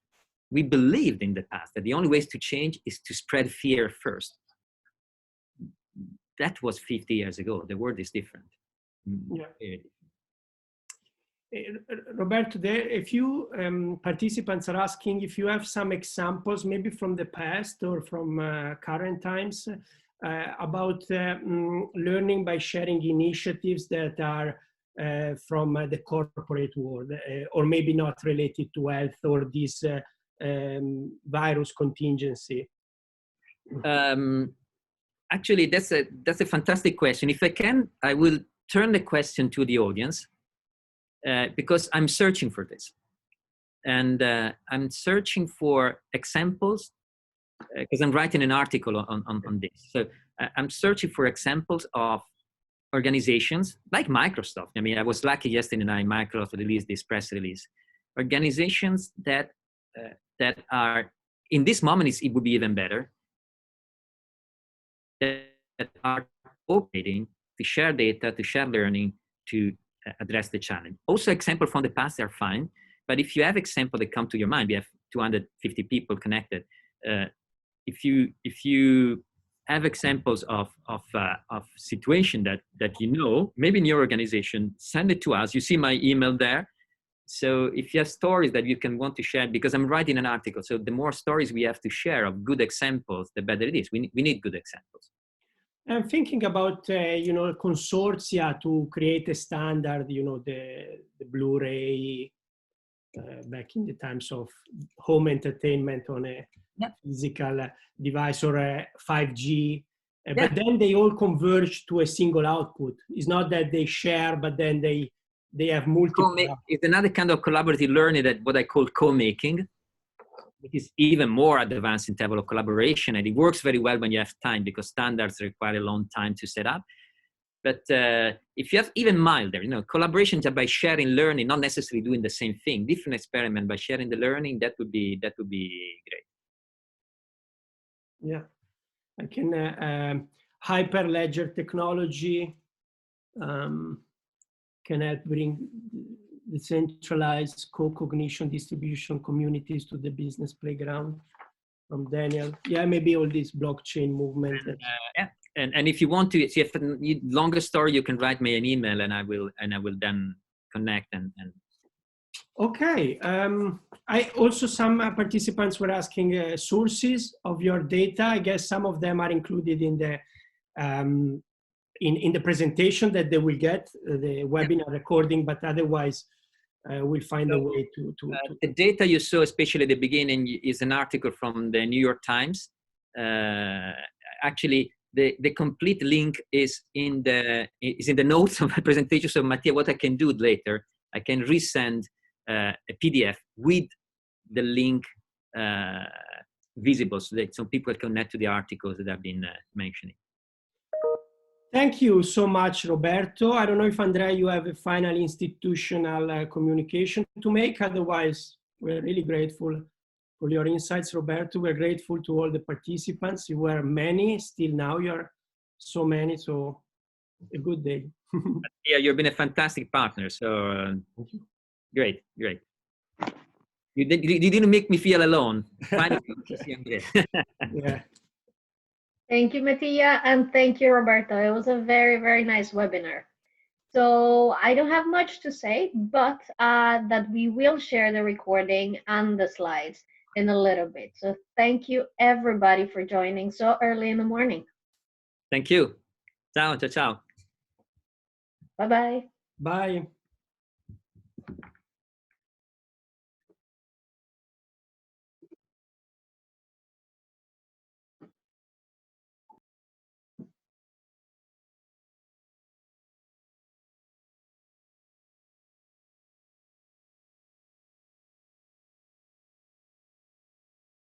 We believed in the past that the only ways to change is to spread fear first. That was 50 years ago. The world is different. Yeah. Roberto, a few participants are asking if you have some examples, maybe from the past or from current times, about learning by sharing initiatives that are from the corporate world, or maybe not related to health or this virus contingency. Actually, that's a fantastic question. If I can, I will turn the question to the audience, because I'm searching for this. And I'm searching for examples, because I'm writing an article on this. So I'm searching for examples of organizations like Microsoft. I mean, I was lucky yesterday night Microsoft released this press release. Organizations that are, in this moment, it would be even better, that are operating to share data, to share learning, to address the challenge. Also, examples from the past are fine, but if you have examples that come to your mind, we have 250 people connected. If you have examples of situation that you know, maybe in your organization, send it to us. You see my email there. So if you have stories that you can want to share, because I'm writing an article, so the more stories we have to share of good examples, the better it is. We need good examples. I'm thinking about, consortia to create a standard, the Blu-ray back in the times of home entertainment on a physical device or a 5G. But then they all converge to a single output. It's not that they share, but then they have multiple. It's another kind of collaborative learning, that what I call co-making. It is even more advanced in terms of collaboration, and it works very well when you have time, because standards require a long time to set up. But if you have even milder, collaboration just by sharing learning, not necessarily doing the same thing, different experiment by sharing the learning, that would be great. Yeah, I can Hyperledger technology can help bring decentralized co-cognition distribution communities to the business playground. From Daniel. Yeah, maybe all this blockchain movement. And if you want to, if you have a longer story, you can write me an email, and I will then connect and. Okay. Some participants were asking sources of your data. I guess some of them are included in the in the presentation that they will get, the webinar recording, but otherwise we'll find a way to. The data you saw, especially at the beginning, is an article from the New York Times. Actually, the complete link is in the notes of my presentation. So Mattia, what I can do later, I can resend a PDF with the link visible, so that some people can connect to the articles that I've been mentioning. Thank you so much, Roberto. I don't know if, Andrea, you have a final institutional communication to make. Otherwise, we're really grateful for your insights, Roberto. We're grateful to all the participants. You were many, still now you're so many, so a good day. Yeah, you've been a fantastic partner, so great. You didn't make me feel alone. Finally, yeah. Thank you, Mattia, and thank you, Roberto. It was a very, very nice webinar. So I don't have much to say, but that we will share the recording and the slides in a little bit. So thank you, everybody, for joining so early in the morning. Thank you. Ciao. Bye-bye. Bye.